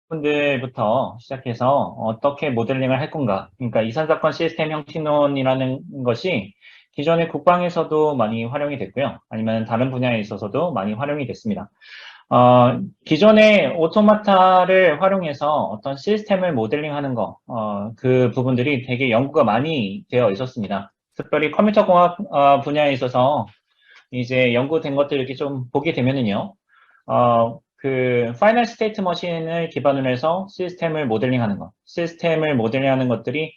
분들부터 시작해서 어떻게 모델링을 할 건가. 그러니까 이산사건 시스템 형식론이라는 것이 기존의 국방에서도 많이 활용이 됐고요. 아니면 다른 분야에 있어서도 많이 활용이 됐습니다. 기존의 오토마타를 활용해서 어떤 시스템을 모델링하는 거, 그 부분들이 되게 연구가 많이 되어 있었습니다. 특별히 컴퓨터 공학 분야에 있어서 이제 연구된 것들 이렇게 좀 보게 되면은요, 그 파이널 스테이트 머신을 기반으로 해서 시스템을 모델링하는 것, 시스템을 모델링하는 것들이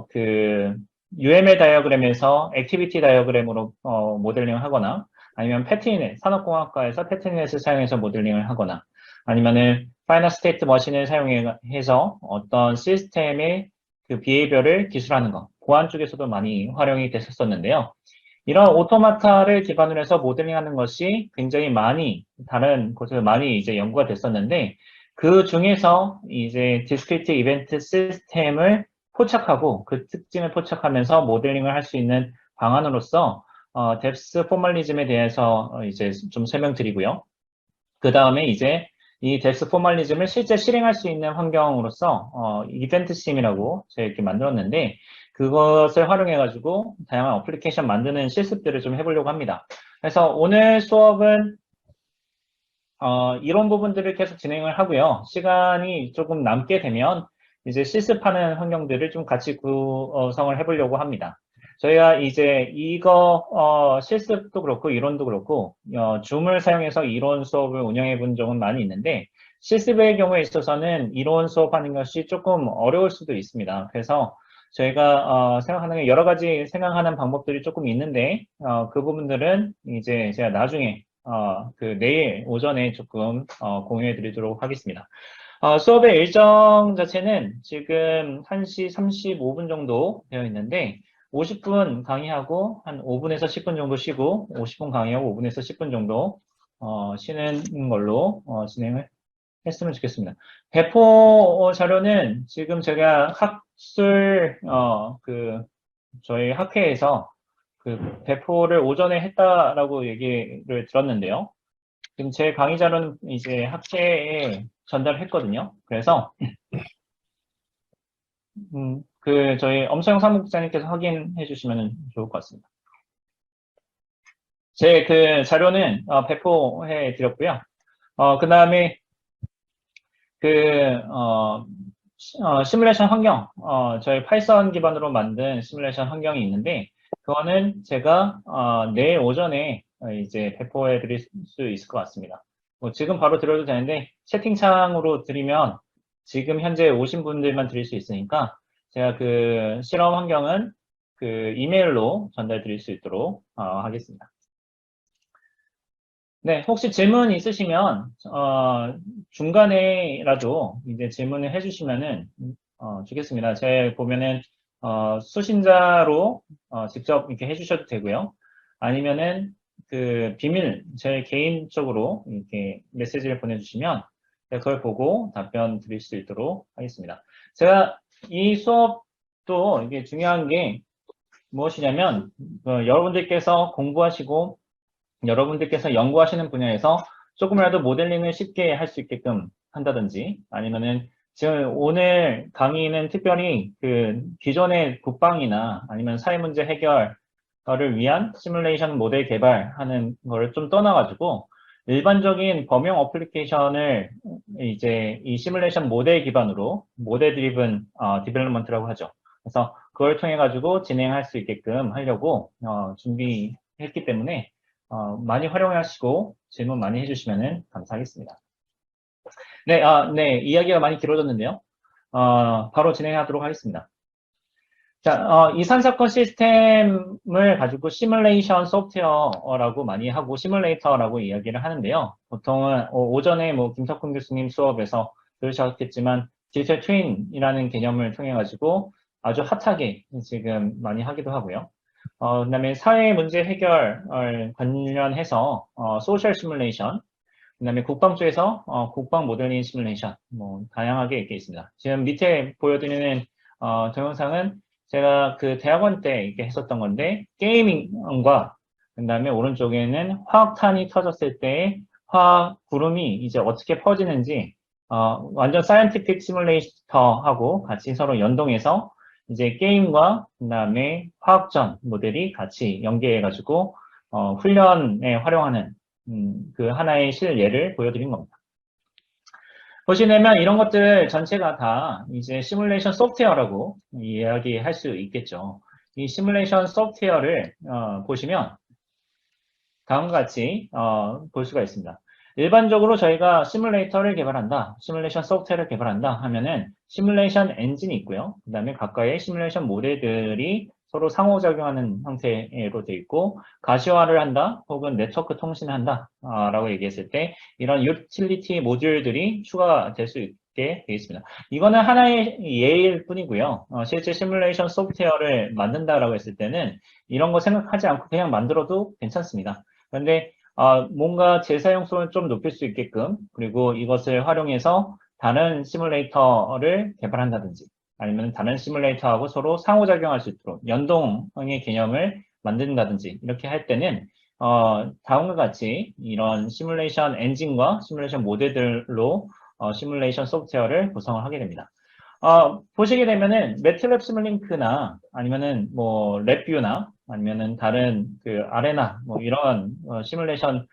그 UML 다이어그램에서 액티비티 다이어그램으로 모델링을 하거나 아니면 패티넷, 산업공학과에서 패티넷을 사용해서 모델링을 하거나 아니면은 파이널 스테이트 머신을 사용해서 어떤 시스템의 그 비헤이비어를 기술하는 것, 보안 쪽에서도 많이 활용이 됐었는데요. 이런 오토마타를 기반으로 해서 모델링하는 것이 굉장히 많이 다른 곳에서 많이 이제 연구가 됐었는데 그 중에서 이제 디스크리트 이벤트 시스템을 포착하고 그 특징을 포착하면서 모델링을 할 수 있는 방안으로서 뎁스 포멀리즘에 대해서 이제 좀 설명드리고요. 그 다음에 이제 이 뎁스 포멀리즘을 실제 실행할 수 있는 환경으로서 이벤트 심이라고 제가 이렇게 만들었는데 그것을 활용해가지고 다양한 어플리케이션 만드는 실습들을 좀 해보려고 합니다. 그래서 오늘 수업은 이런 부분들을 계속 진행을 하고요. 시간이 조금 남게 되면 이제 실습하는 환경들을 좀 같이 구성을 해보려고 합니다. 저희가 이제 이거 실습도 그렇고 이론도 그렇고 줌을 사용해서 이론 수업을 운영해 본 적은 많이 있는데 실습의 경우에 있어서는 이론 수업하는 것이 조금 어려울 수도 있습니다. 그래서 저희가 생각하는 게 여러 가지 생각하는 방법들이 조금 있는데 그 부분들은 이제 제가 나중에 그 내일 오전에 조금 공유해 드리도록 하겠습니다. 수업의 일정 자체는 지금 1시 35분 정도 되어 있는데 50분 강의하고 한 5분에서 10분 정도 쉬고 50분 강의하고 5분에서 10분 정도 쉬는 걸로 진행을 했으면 좋겠습니다. 배포 자료는 지금 제가 학술 그 저희 학회에서 그 배포를 오전에 했다라고 얘기를 들었는데요. 지금 제 강의 자료는 이제 학회에 전달했거든요. 그래서 그 저희 엄서영 사무국장님께서 확인해 주시면 좋을 것 같습니다. 제 그 자료는 배포해 드렸고요. 그 다음에 그 시뮬레이션 환경, 저희 파이썬 기반으로 만든 시뮬레이션 환경이 있는데 그거는 제가 내일 오전에 이제 배포해 드릴 수 있을 것 같습니다. 뭐 지금 바로 드려도 되는데 채팅창으로 드리면 지금 현재 오신 분들만 드릴 수 있으니까 제가 그 실험 환경은 그 이메일로 전달 드릴 수 있도록 하겠습니다. 네, 혹시 질문 있으시면 중간에라도 이제 질문을 해주시면은 주겠습니다. 제 보면은 수신자로 직접 이렇게 해주셔도 되고요. 아니면은 그 비밀 제 개인적으로 이렇게 메시지를 보내주시면 제가 그걸 보고 답변 드릴 수 있도록 하겠습니다. 제가 이 수업도 이게 중요한 게 무엇이냐면 여러분들께서 공부하시고 여러분들께서 연구하시는 분야에서 조금이라도 모델링을 쉽게 할 수 있게끔 한다든지 아니면은 지금 오늘 강의는 특별히 그 기존의 국방이나 아니면 사회 문제 해결을 위한 시뮬레이션 모델 개발하는 거를 좀 떠나가지고 일반적인 범용 어플리케이션을 이제 이 시뮬레이션 모델 기반으로 모델 드리븐 디벨롭먼트라고 하죠. 그래서 그걸 통해 가지고 진행할 수 있게끔 하려고 준비했기 때문에 많이 활용하시고 질문 많이 해주시면 감사하겠습니다. 네, 네, 이야기가 많이 길어졌는데요. 바로 진행하도록 하겠습니다. 자, 이산사건 시스템을 가지고 시뮬레이션 소프트웨어라고 많이 하고 시뮬레이터라고 이야기를 하는데요. 보통은 오전에 뭐 김석훈 교수님 수업에서 들으셨겠지만 디지털 트윈이라는 개념을 통해 가지고 아주 핫하게 지금 많이 하기도 하고요. 그다음에 사회 문제 해결 관련해서 소셜 시뮬레이션, 그다음에 국방 쪽에서 국방 모델링 시뮬레이션, 뭐 다양하게 이렇게 있습니다. 지금 밑에 보여드리는 동영상은 제가 그 대학원 때 이렇게 했었던 건데 게이밍과 그다음에 오른쪽에는 화학탄이 터졌을 때 화학 구름이 이제 어떻게 퍼지는지 완전 사이언티픽 시뮬레이터하고 같이 서로 연동해서 이제 게임과 그다음에 화학전 모델이 같이 연계해가지고 훈련에 활용하는 그 하나의 실예를 보여드린 겁니다. 보시면 이런 것들 전체가 다 이제 시뮬레이션 소프트웨어라고 이야기할 수 있겠죠. 이 시뮬레이션 소프트웨어를 보시면 다음과 같이 볼 수가 있습니다. 일반적으로 저희가 시뮬레이터를 개발한다, 시뮬레이션 소프트웨어를 개발한다 하면은 시뮬레이션 엔진이 있고요. 그 다음에 각각의 시뮬레이션 모델들이 서로 상호작용하는 형태로 되어 있고, 가시화를 한다 혹은 네트워크 통신을 한다 라고 얘기했을 때 이런 유틸리티 모듈들이 추가가 될 수 있게 되어 있습니다. 이거는 하나의 예일 뿐이고요. 실제 시뮬레이션 소프트웨어를 만든다라고 했을 때는 이런 거 생각하지 않고 그냥 만들어도 괜찮습니다. 그런데 뭔가 재사용성을 좀 높일 수 있게끔, 그리고 이것을 활용해서 다른 시뮬레이터를 개발한다든지 아니면 다른 시뮬레이터하고 서로 상호작용할 수 있도록 연동의 개념을 만든다든지 이렇게 할 때는 다음과 같이 이런 시뮬레이션 엔진과 시뮬레이션 모델들로 시뮬레이션 소프트웨어를 구성을 하게 됩니다. 보시게 되면은 매트랩 시뮬링크나 아니면은 뭐 랩뷰나 아니면은 다른 그 아레나 뭐 이런 시뮬레이션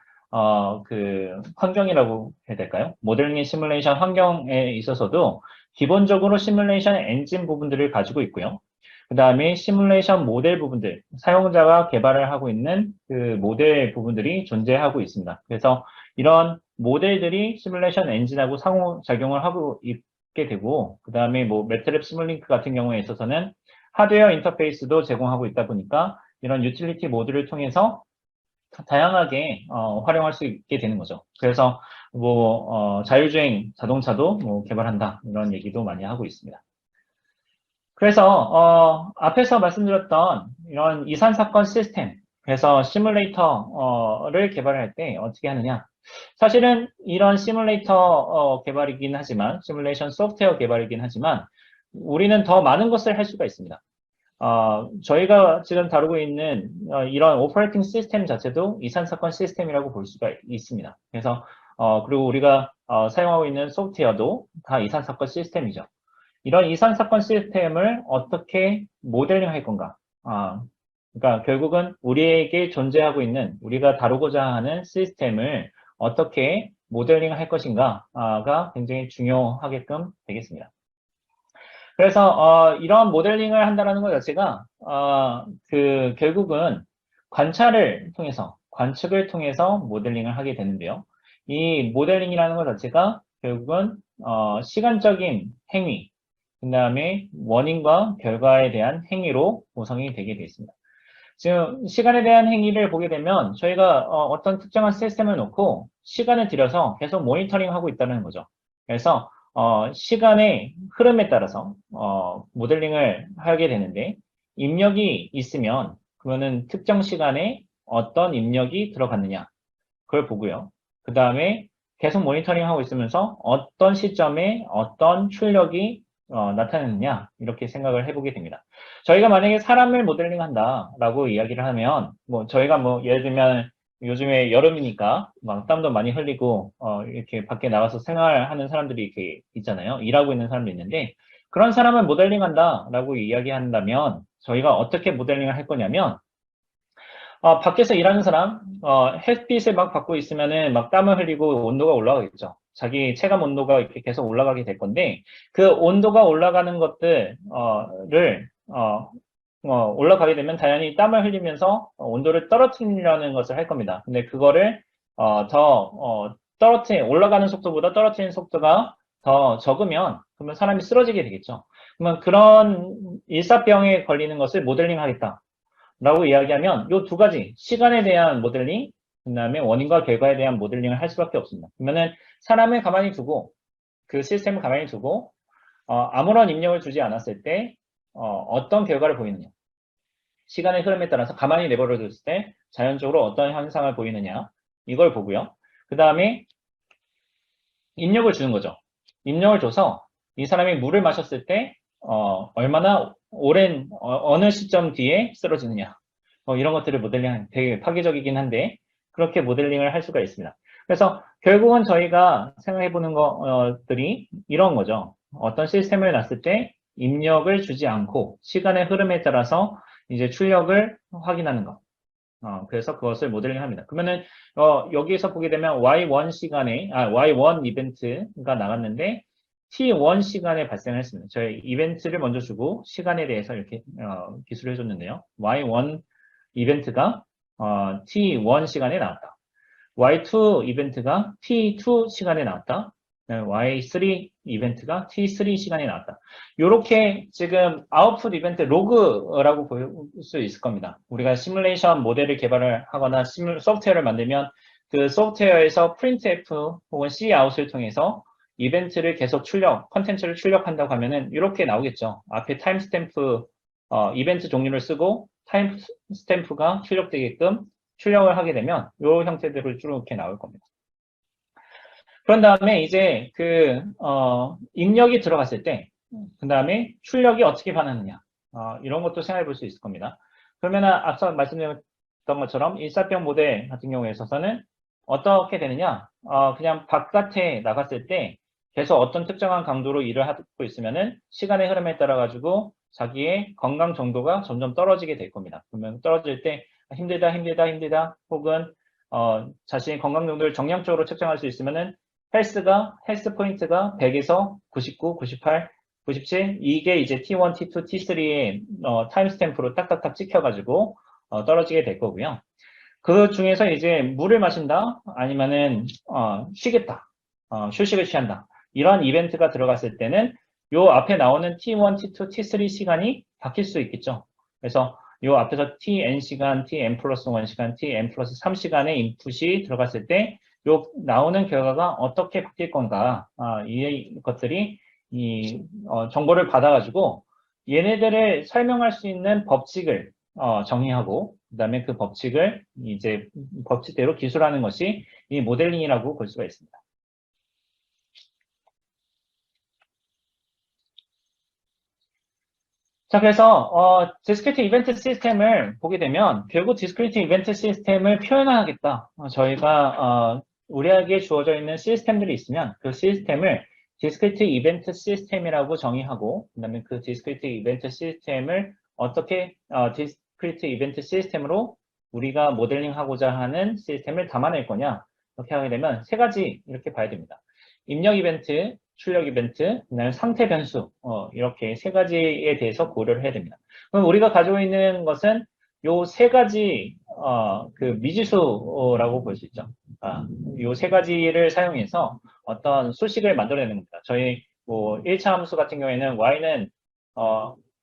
그 환경이라고 해야 될까요? 모델링 시뮬레이션 환경에 있어서도 기본적으로 시뮬레이션 엔진 부분들을 가지고 있고요. 그 다음에 시뮬레이션 모델 부분들, 사용자가 개발을 하고 있는 그 모델 부분들이 존재하고 있습니다. 그래서 이런 모델들이 시뮬레이션 엔진하고 상호작용을 하고 있게 되고, 그 다음에 뭐 매트랩 시뮬링크 같은 경우에 있어서는 하드웨어 인터페이스도 제공하고 있다 보니까 이런 유틸리티 모듈을 통해서 다양하게 활용할 수 있게 되는 거죠. 그래서 뭐 자율주행 자동차도 뭐 개발한다 이런 얘기도 많이 하고 있습니다. 그래서 앞에서 말씀드렸던 이런 이산 사건 시스템, 그래서 시뮬레이터를 개발할 때 어떻게 하느냐? 사실은 이런 시뮬레이터 개발이긴 하지만, 시뮬레이션 소프트웨어 개발이긴 하지만 우리는 더 많은 것을 할 수가 있습니다. 저희가 지금 다루고 있는 이런 오퍼레이팅 시스템 자체도 이산 사건 시스템이라고 볼 수가 있습니다. 그래서 그리고 우리가 사용하고 있는 소프트웨어도 다 이산 사건 시스템이죠. 이런 이산 사건 시스템을 어떻게 모델링 할 건가? 그러니까 결국은 우리에게 존재하고 있는, 우리가 다루고자 하는 시스템을 어떻게 모델링 할 것인가가 굉장히 중요하게끔 되겠습니다. 그래서 이런 모델링을 한다는 것 자체가 그 결국은 관찰을 통해서, 관측을 통해서 모델링을 하게 되는데요. 이 모델링이라는 것 자체가 결국은 시간적인 행위, 그 다음에 원인과 결과에 대한 행위로 구성이 되게 되어 있습니다. 지금 시간에 대한 행위를 보게 되면 저희가 어떤 특정한 시스템을 놓고 시간을 들여서 계속 모니터링하고 있다는 거죠. 그래서 시간의 흐름에 따라서 모델링을 하게 되는데, 입력이 있으면 그러면은 특정 시간에 어떤 입력이 들어갔느냐 그걸 보고요. 그 다음에 계속 모니터링하고 있으면서 어떤 시점에 어떤 출력이 나타내느냐 이렇게 생각을 해보게 됩니다. 저희가 만약에 사람을 모델링한다라고 이야기를 하면 뭐 저희가 뭐 예를 들면 요즘에 여름이니까 막 땀도 많이 흘리고 이렇게 밖에 나가서 생활하는 사람들이 이렇게 있잖아요. 일하고 있는 사람도 있는데 그런 사람을 모델링한다라고 이야기한다면 저희가 어떻게 모델링을 할 거냐면 밖에서 일하는 사람 햇빛을 막 받고 있으면은 막 땀을 흘리고 온도가 올라가겠죠. 자기 체감 온도가 이렇게 계속 올라가게 될 건데 그 온도가 올라가는 것들을 올라가게 되면 당연히 땀을 흘리면서 온도를 떨어뜨리려는 것을 할 겁니다. 근데 그거를 올라가는 속도보다 떨어뜨리는 속도가 더 적으면 그러면 사람이 쓰러지게 되겠죠. 그러면 그런 일사병에 걸리는 것을 모델링 하겠다. 라고 이야기하면 이 두 가지, 시간에 대한 모델링, 그 다음에 원인과 결과에 대한 모델링을 할 수밖에 없습니다. 그러면은 사람을 가만히 두고, 그 시스템을 가만히 두고, 아무런 입력을 주지 않았을 때, 어떤 결과를 보이느냐. 시간의 흐름에 따라서 가만히 내버려 뒀을 때 자연적으로 어떤 현상을 보이느냐. 이걸 보고요. 그 다음에 입력을 주는 거죠. 입력을 줘서 이 사람이 물을 마셨을 때, 얼마나 오랜, 어느 시점 뒤에 쓰러지느냐. 이런 것들을 모델링하는 되게 파괴적이긴 한데, 그렇게 모델링을 할 수가 있습니다. 그래서 결국은 저희가 생각해보는 것들이 이런 거죠. 어떤 시스템을 놨을 때 입력을 주지 않고 시간의 흐름에 따라서 이제 출력을 확인하는 것. 그래서 그것을 모델링 합니다. 그러면은, 여기에서 보게 되면 Y1 시간에, Y1 이벤트가 나갔는데, T1 시간에 발생을 했습니다. 저희 이벤트를 먼저 주고, 시간에 대해서 이렇게, 기술을 해줬는데요. Y1 이벤트가, T1 시간에 나왔다. Y2 이벤트가 T2 시간에 나왔다. Y3 이벤트가 T3 시간에 나왔다. 이렇게 지금 아웃풋 이벤트 로그라고 볼 수 있을 겁니다. 우리가 시뮬레이션 모델을 개발을 하거나 소프트웨어를 만들면 그 소프트웨어에서 printf 혹은 cout을 통해서 이벤트를 계속 컨텐츠를 출력한다고 하면은 이렇게 나오겠죠. 앞에 타임스탬프 이벤트 종류를 쓰고 타임스탬프가 출력되게끔 출력을 하게 되면 이 형태대로 쭉 이렇게 나올 겁니다. 그런 다음에 이제 입력이 들어갔을 때, 그 다음에 출력이 어떻게 반응하느냐. 이런 것도 생각해 볼 수 있을 겁니다. 그러면 앞서 말씀드렸던 것처럼 일사병 모델 같은 경우에 있어서는 어떻게 되느냐. 그냥 바깥에 나갔을 때 계속 어떤 특정한 강도로 일을 하고 있으면은 시간의 흐름에 따라 가지고 자기의 건강 정도가 점점 떨어지게 될 겁니다. 그러면 떨어질 때 힘들다 혹은 자신의 건강 정도를 정량적으로 측정할 수 있으면은 헬스 포인트가 100에서 99, 98, 97 이게 이제 T1, T2, T3의 타임스탬프로 딱딱딱 찍혀가지고 떨어지게 될 거고요. 그 중에서 이제 물을 마신다 아니면은 쉬겠다, 휴식을 취한다 이런 이벤트가 들어갔을 때는 요 앞에 나오는 T1, T2, T3 시간이 바뀔 수 있겠죠. 그래서 요 앞에서 Tn 시간, Tn 플러스 1 시간, Tn 플러스 3시간의 인풋이 들어갔을 때 요 나오는 결과가 어떻게 바뀔 건가, 이 것들이 정보를 받아가지고 얘네들을 설명할 수 있는 법칙을 정의하고 그다음에 그 법칙을 이제 법칙대로 기술하는 것이 이 모델링이라고 볼 수가 있습니다. 자, 그래서 디스크리트 이벤트 시스템을 보게 되면 결국 디스크리트 이벤트 시스템을 표현하겠다. 저희가 우리에게 주어져 있는 시스템들이 있으면 그 시스템을 디스크리트 이벤트 시스템이라고 정의하고 그다음에 그 디스크리트 이벤트 시스템을 어떻게 디스크리트 이벤트 시스템으로 우리가 모델링하고자 하는 시스템을 담아낼 거냐 이렇게 하게 되면 세 가지 이렇게 봐야 됩니다. 입력 이벤트, 출력 이벤트, 그다음에 상태 변수, 이렇게 세 가지에 대해서 고려를 해야 됩니다. 그럼 우리가 가지고 있는 것은 요 세 가지, 미지수라고 볼 수 있죠. 요 세 가지를 사용해서 어떤 수식을 만들어내는 겁니다. 저희 뭐 1차 함수 같은 경우에는 y는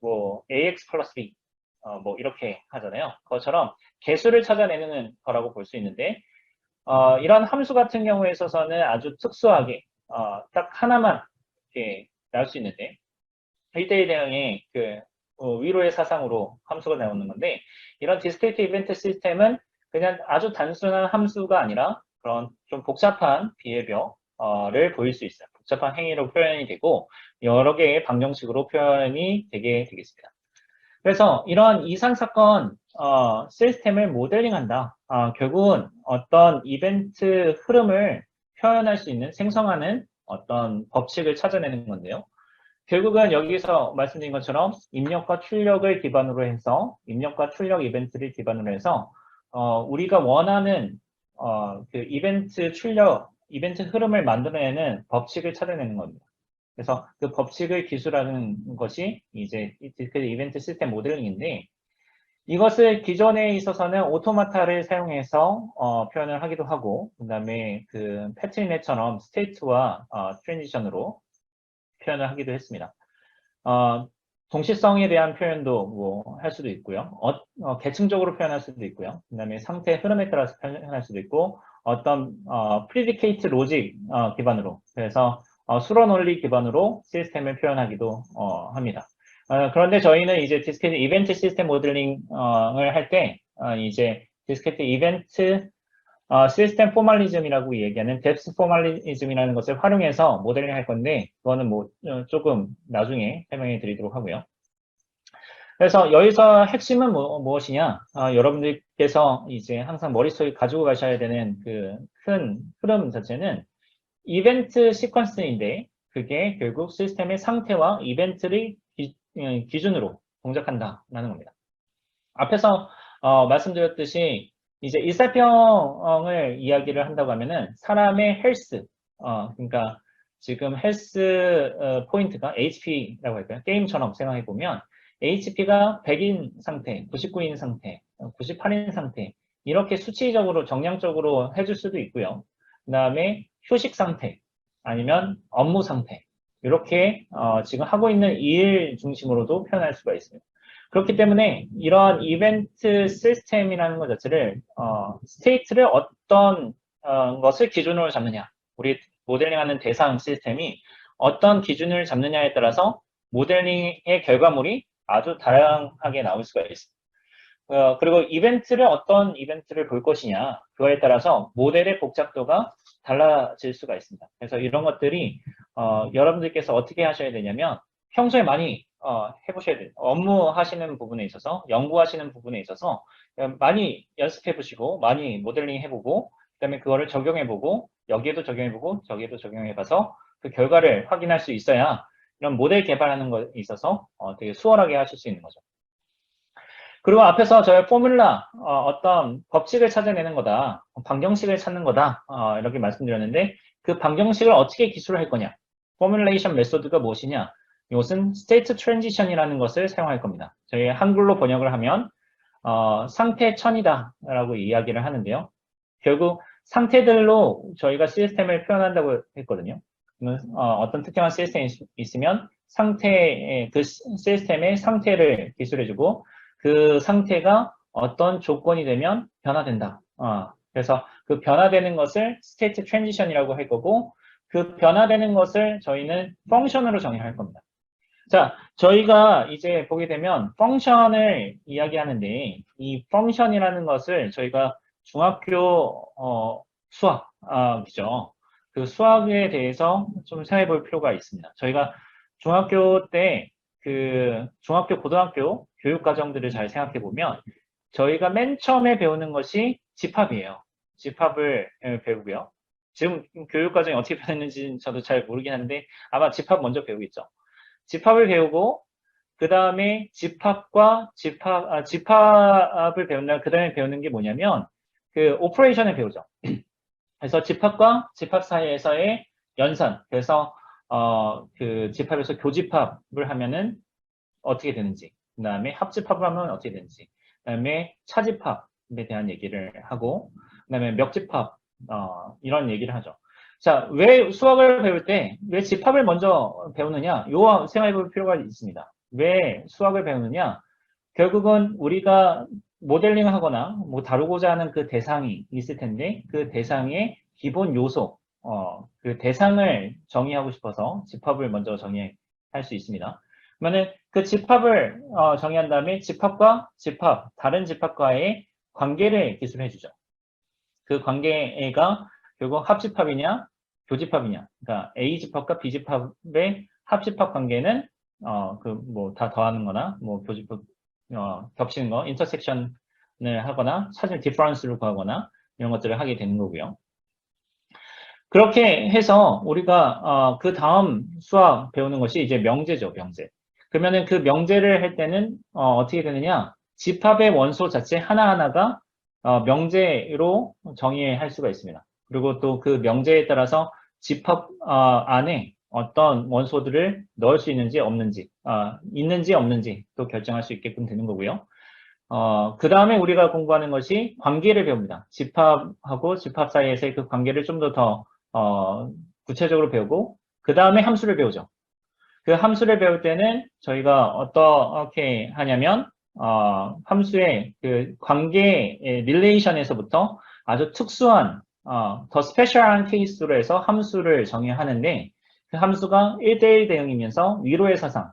뭐 ax 플러스 b 뭐 이렇게 하잖아요. 그것처럼 개수를 찾아내는 거라고 볼 수 있는데 이런 함수 같은 경우에 있어서는 아주 특수하게 딱 하나만 이렇게 나올 수 있는데 1대1 대응의 위로의 사상으로 함수가 나오는 건데 이런 디스크리트 이벤트 시스템은 그냥 아주 단순한 함수가 아니라 그런 좀 복잡한 비헤비어를 보일 수 있어요. 복잡한 행위로 표현이 되고 여러 개의 방정식으로 표현이 되게 되겠습니다. 그래서 이런 이상사건 시스템을 모델링한다. 결국은 어떤 이벤트 흐름을 표현할 수 있는 생성하는 어떤 법칙을 찾아내는 건데요. 결국은 여기서 말씀드린 것처럼 입력과 출력을 기반으로 해서 입력과 출력 이벤트를 기반으로 해서 우리가 원하는 그 이벤트 흐름을 만들어내는 법칙을 찾아내는 겁니다. 그래서 그 법칙을 기술하는 것이 이제 이벤트 시스템 모델링인데 이것을 기존에 있어서는 오토마타를 사용해서 표현을 하기도 하고 그다음에 그 패트리넷처럼 스테이트와 트랜지션으로 표현을 하기도 했습니다. 동시성에 대한 표현도 뭐 할 수도 있고요. 계층적으로 표현할 수도 있고요. 그다음에 상태 흐름에 따라서 표현할 수도 있고 어떤 프리디케이트 로직 기반으로 그래서 수로 논리 기반으로 시스템을 표현하기도 합니다. 그런데 저희는 이제 디스크리트 이벤트 시스템 모델링을 할 때 이제 디스크리트 이벤트 시스템 포멀리즘이라고 얘기하는 뎁스 포멀리즘이라는 것을 활용해서 모델링 할 건데 그거는 뭐 조금 나중에 설명해 드리도록 하고요. 그래서 여기서 핵심은 무엇이냐? 여러분들께서 이제 항상 머릿속에 가지고 가셔야 되는 그 큰 흐름 자체는 이벤트 시퀀스인데 그게 결국 시스템의 상태와 이벤트를 기준으로 동작한다라는 겁니다. 앞에서 말씀드렸듯이 이제 일사병을 이야기를 한다고 하면은 사람의 헬스, 그러니까 지금 헬스 포인트가 HP라고 할까요? 게임처럼 생각해 보면 HP가 100인 상태, 99인 상태, 98인 상태 이렇게 수치적으로 정량적으로 해줄 수도 있고요. 그 다음에 휴식 상태 아니면 업무 상태 이렇게 지금 하고 있는 일 중심으로도 표현할 수가 있습니다. 그렇기 때문에 이러한 이벤트 시스템이라는 것 자체를 스테이트를 어떤 것을 기준으로 잡느냐 우리 모델링하는 대상 시스템이 어떤 기준을 잡느냐에 따라서 모델링의 결과물이 아주 다양하게 나올 수가 있습니다. 그리고 어떤 이벤트를 볼 것이냐 그거에 따라서 모델의 복잡도가 달라질 수가 있습니다. 그래서 이런 것들이 여러분들께서 어떻게 하셔야 되냐면 평소에 많이 해보셔야 돼요. 업무하시는 부분에 있어서 연구하시는 부분에 있어서 많이 연습해보시고 많이 모델링 해보고 그다음에 그거를 적용해보고 여기에도 적용해보고 저기에도 적용해봐서 그 결과를 확인할 수 있어야 이런 모델 개발하는 것에 있어서 되게 수월하게 하실 수 있는 거죠. 그리고 앞에서 저희 포뮬라 어떤 법칙을 찾아내는 거다, 방정식을 찾는 거다 이렇게 말씀드렸는데 그 방정식을 어떻게 기술할 거냐, 포뮬레이션 메소드가 무엇이냐, 이것은 스테이트 트랜지션이라는 것을 사용할 겁니다. 저희 한글로 번역을 하면 상태 천이다 라고 이야기를 하는데요. 결국 상태들로 저희가 시스템을 표현한다고 했거든요. 어떤 특정한 시스템이 있으면 그 시스템의 상태를 기술해주고 그 상태가 어떤 조건이 되면 변화된다. 그래서 그 변화되는 것을 스테이트 트랜지션이라고 할 거고 그 변화되는 것을 저희는 펑션으로 정의할 겁니다. 자, 저희가 이제 보게 되면 펑션을 이야기하는데 이 펑션이라는 것을 저희가 중학교 수학이죠. 그 수학에 대해서 좀 생각해 볼 필요가 있습니다. 저희가 중학교 때 중학교, 고등학교 교육 과정들을 잘 생각해 보면 저희가 맨 처음에 배우는 것이 집합이에요. 집합을 배우고요. 지금 교육 과정이 어떻게 변했는지 저도 잘 모르긴 한데 아마 집합 먼저 배우겠죠. 집합을 배우고 그 다음에 집합을 배운다. 그 다음에 배우는 게 뭐냐면 그 오퍼레이션을 배우죠. 그래서 집합과 집합 사이에서의 연산. 그래서 그 집합에서 교집합을 하면은 어떻게 되는지, 그 다음에 합집합을 하면 어떻게 되는지, 그 다음에 차집합에 대한 얘기를 하고, 그 다음에 멱집합 이런 얘기를 하죠. 자, 왜 수학을 배울 때 왜 집합을 먼저 배우느냐? 요 생각해 볼 필요가 있습니다. 왜 수학을 배우느냐? 결국은 우리가 모델링을 하거나 뭐 다루고자 하는 그 대상이 있을 텐데 그 대상의 기본 요소, 그 대상을 정의하고 싶어서 집합을 먼저 정의할 수 있습니다. 그러면 그 집합을 정의한 다음에 집합과 다른 집합과의 관계를 기술해 주죠. 그 관계가 결국 합집합이냐, 교집합이냐. 그러니까 A집합과 B집합의 합집합 관계는 그 뭐 다 더하는 거나 뭐 교집합 겹치는 거, 인터섹션을 하거나 사실 디퍼런스를 구하거나 이런 것들을 하게 되는 거고요. 그렇게 해서 우리가 그 다음 수학 배우는 것이 이제 명제죠, 명제. 그러면은 그 명제를 할 때는 어떻게 되느냐? 집합의 원소 자체 하나하나가 명제로 정의할 수가 있습니다. 그리고 또 그 명제에 따라서 집합 안에 어떤 원소들을 넣을 수 있는지 없는지, 있는지 없는지 또 결정할 수 있게끔 되는 거고요. 그 다음에 우리가 공부하는 것이 관계를 배웁니다. 집합하고 집합 사이에서의 그 관계를 좀 더 구체적으로 배우고, 그 다음에 함수를 배우죠. 그 함수를 배울 때는 저희가 어떻게 하냐면, 함수의 그 관계 릴레이션에서부터 아주 특수한, 더 스페셜한 케이스로 해서 함수를 정의하는데, 그 함수가 1대1 대응이면서 위로의 사상,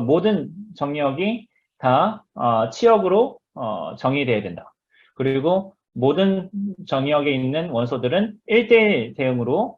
모든 정의역이 다 치역으로 정의되어야 된다. 그리고 모든 정의역에 있는 원소들은 1대1 대응으로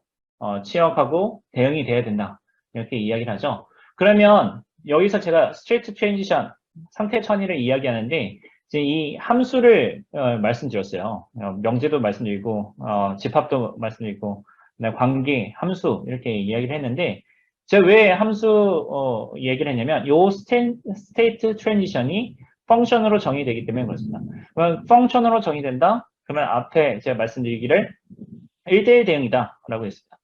치역하고 대응이 돼야 된다. 이렇게 이야기를 하죠. 그러면 여기서 제가 스트레이트 트랜지션 상태 천위를 이야기하는데 이제 이 함수를 말씀드렸어요. 명제도 말씀드리고 집합도 말씀드리고 그다음에 관계, 함수 이렇게 이야기를 했는데 제가 왜 함수 얘기를 했냐면 요 스테이트 트랜지션이 펑션으로 정의되기 때문에 그렇습니다. 그러면 펑션으로 정의된다? 그러면 앞에 제가 말씀드리기를 1대1 대응이다 라고 했습니다.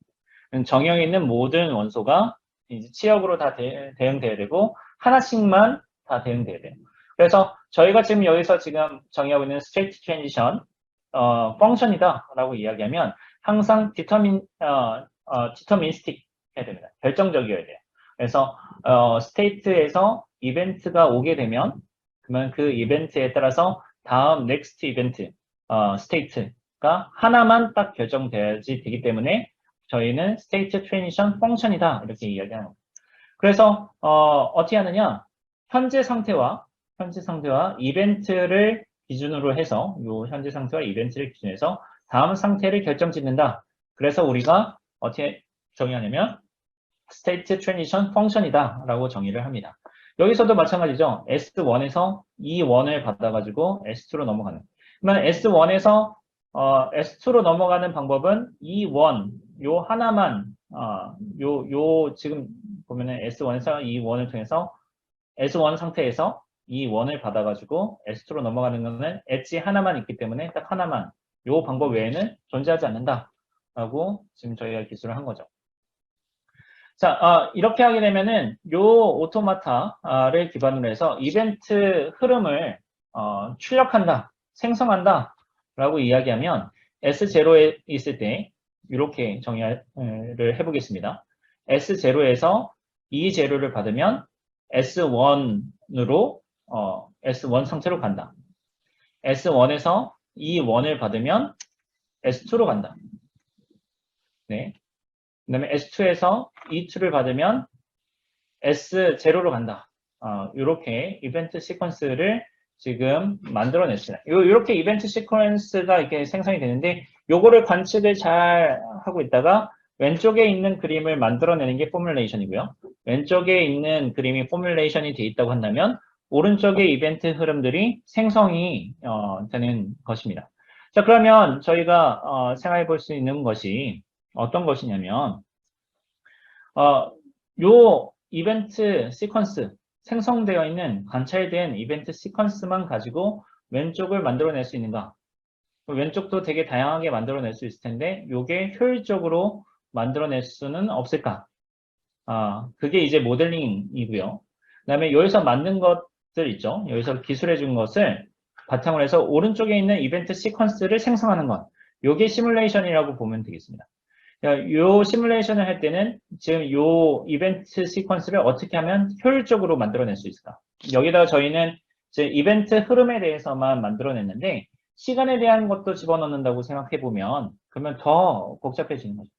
정형에 있는 모든 원소가 이제 치역으로 다 대응돼야 되고 하나씩만 다 대응돼야 돼요. 그래서 저희가 지금 여기서 지금 정의하고 있는 스트레이트 트랜지션 펑션이다 라고 이야기하면 항상 디터미니스틱 해야 됩니다. 결정적이어야 돼요. 그래서 스테이트에서 이벤트가 오게 되면 그러면 그 이벤트에 따라서 다음 넥스트 이벤트 스테이트가 하나만 딱 결정돼야지 되기 때문에 저희는 스테이트 트랜지션 펑션이다 이렇게 이야기하는 겁니다. 그래서 어떻게 하느냐? 현재 상태와 이벤트를 기준으로 해서 요 현재 상태와 이벤트를 기준으로 해서 다음 상태를 결정짓는다. 그래서 우리가 어떻게 정의하냐면 스테이트 트랜지션 펑션이다 라고 정의를 합니다. 여기서도 마찬가지죠. S1에서 E1을 받아가지고 S2로 넘어가는. 그러면 S1에서 S2로 넘어가는 방법은 E1 요 하나만 요 지금 보면은 S1에서 E1을 통해서 S1 상태에서 E1을 받아가지고 S2로 넘어가는 거는 엣지 하나만 있기 때문에 딱 하나만 요 방법 외에는 존재하지 않는다라고 지금 저희가 기술을 한 거죠. 자, 이렇게 하게 되면은 요 오토마타를 기반으로 해서 이벤트 흐름을 출력한다, 생성한다 라고 이야기하면 S0에 있을 때 이렇게 정의를 해보겠습니다. S0에서 E0를 받으면 S1으로 S1 상태로 간다. S1에서 E1을 받으면 S2로 간다. 네. 그 다음에 S2에서 E2를 받으면 S0로 간다. 이렇게 이벤트 시퀀스를 지금 만들어냈습니다. 이렇게 이벤트 시퀀스가 이렇게 생성이 되는데 요거를 관측을 잘 하고 있다가 왼쪽에 있는 그림을 만들어내는 게 포뮬레이션이고요. 왼쪽에 있는 그림이 포뮬레이션이 돼 있다고 한다면 오른쪽에 이벤트 흐름들이 생성이 되는 것입니다. 자, 그러면 저희가 생각해 볼 수 있는 것이 어떤 것이냐면 요 이벤트 시퀀스 생성되어 있는 관찰된 이벤트 시퀀스만 가지고 왼쪽을 만들어낼 수 있는가? 왼쪽도 되게 다양하게 만들어낼 수 있을 텐데 이게 효율적으로 만들어낼 수는 없을까? 그게 이제 모델링이고요. 그다음에 여기서 만든 것들 있죠. 여기서 기술해 준 것을 바탕으로 해서 오른쪽에 있는 이벤트 시퀀스를 생성하는 것. 이게 시뮬레이션이라고 보면 되겠습니다. 요 시뮬레이션을 할 때는 지금 요 이벤트 시퀀스를 어떻게 하면 효율적으로 만들어낼 수 있을까? 여기다가 저희는 이제 이벤트 흐름에 대해서만 만들어냈는데 시간에 대한 것도 집어넣는다고 생각해 보면 그러면 더 복잡해지는 거죠.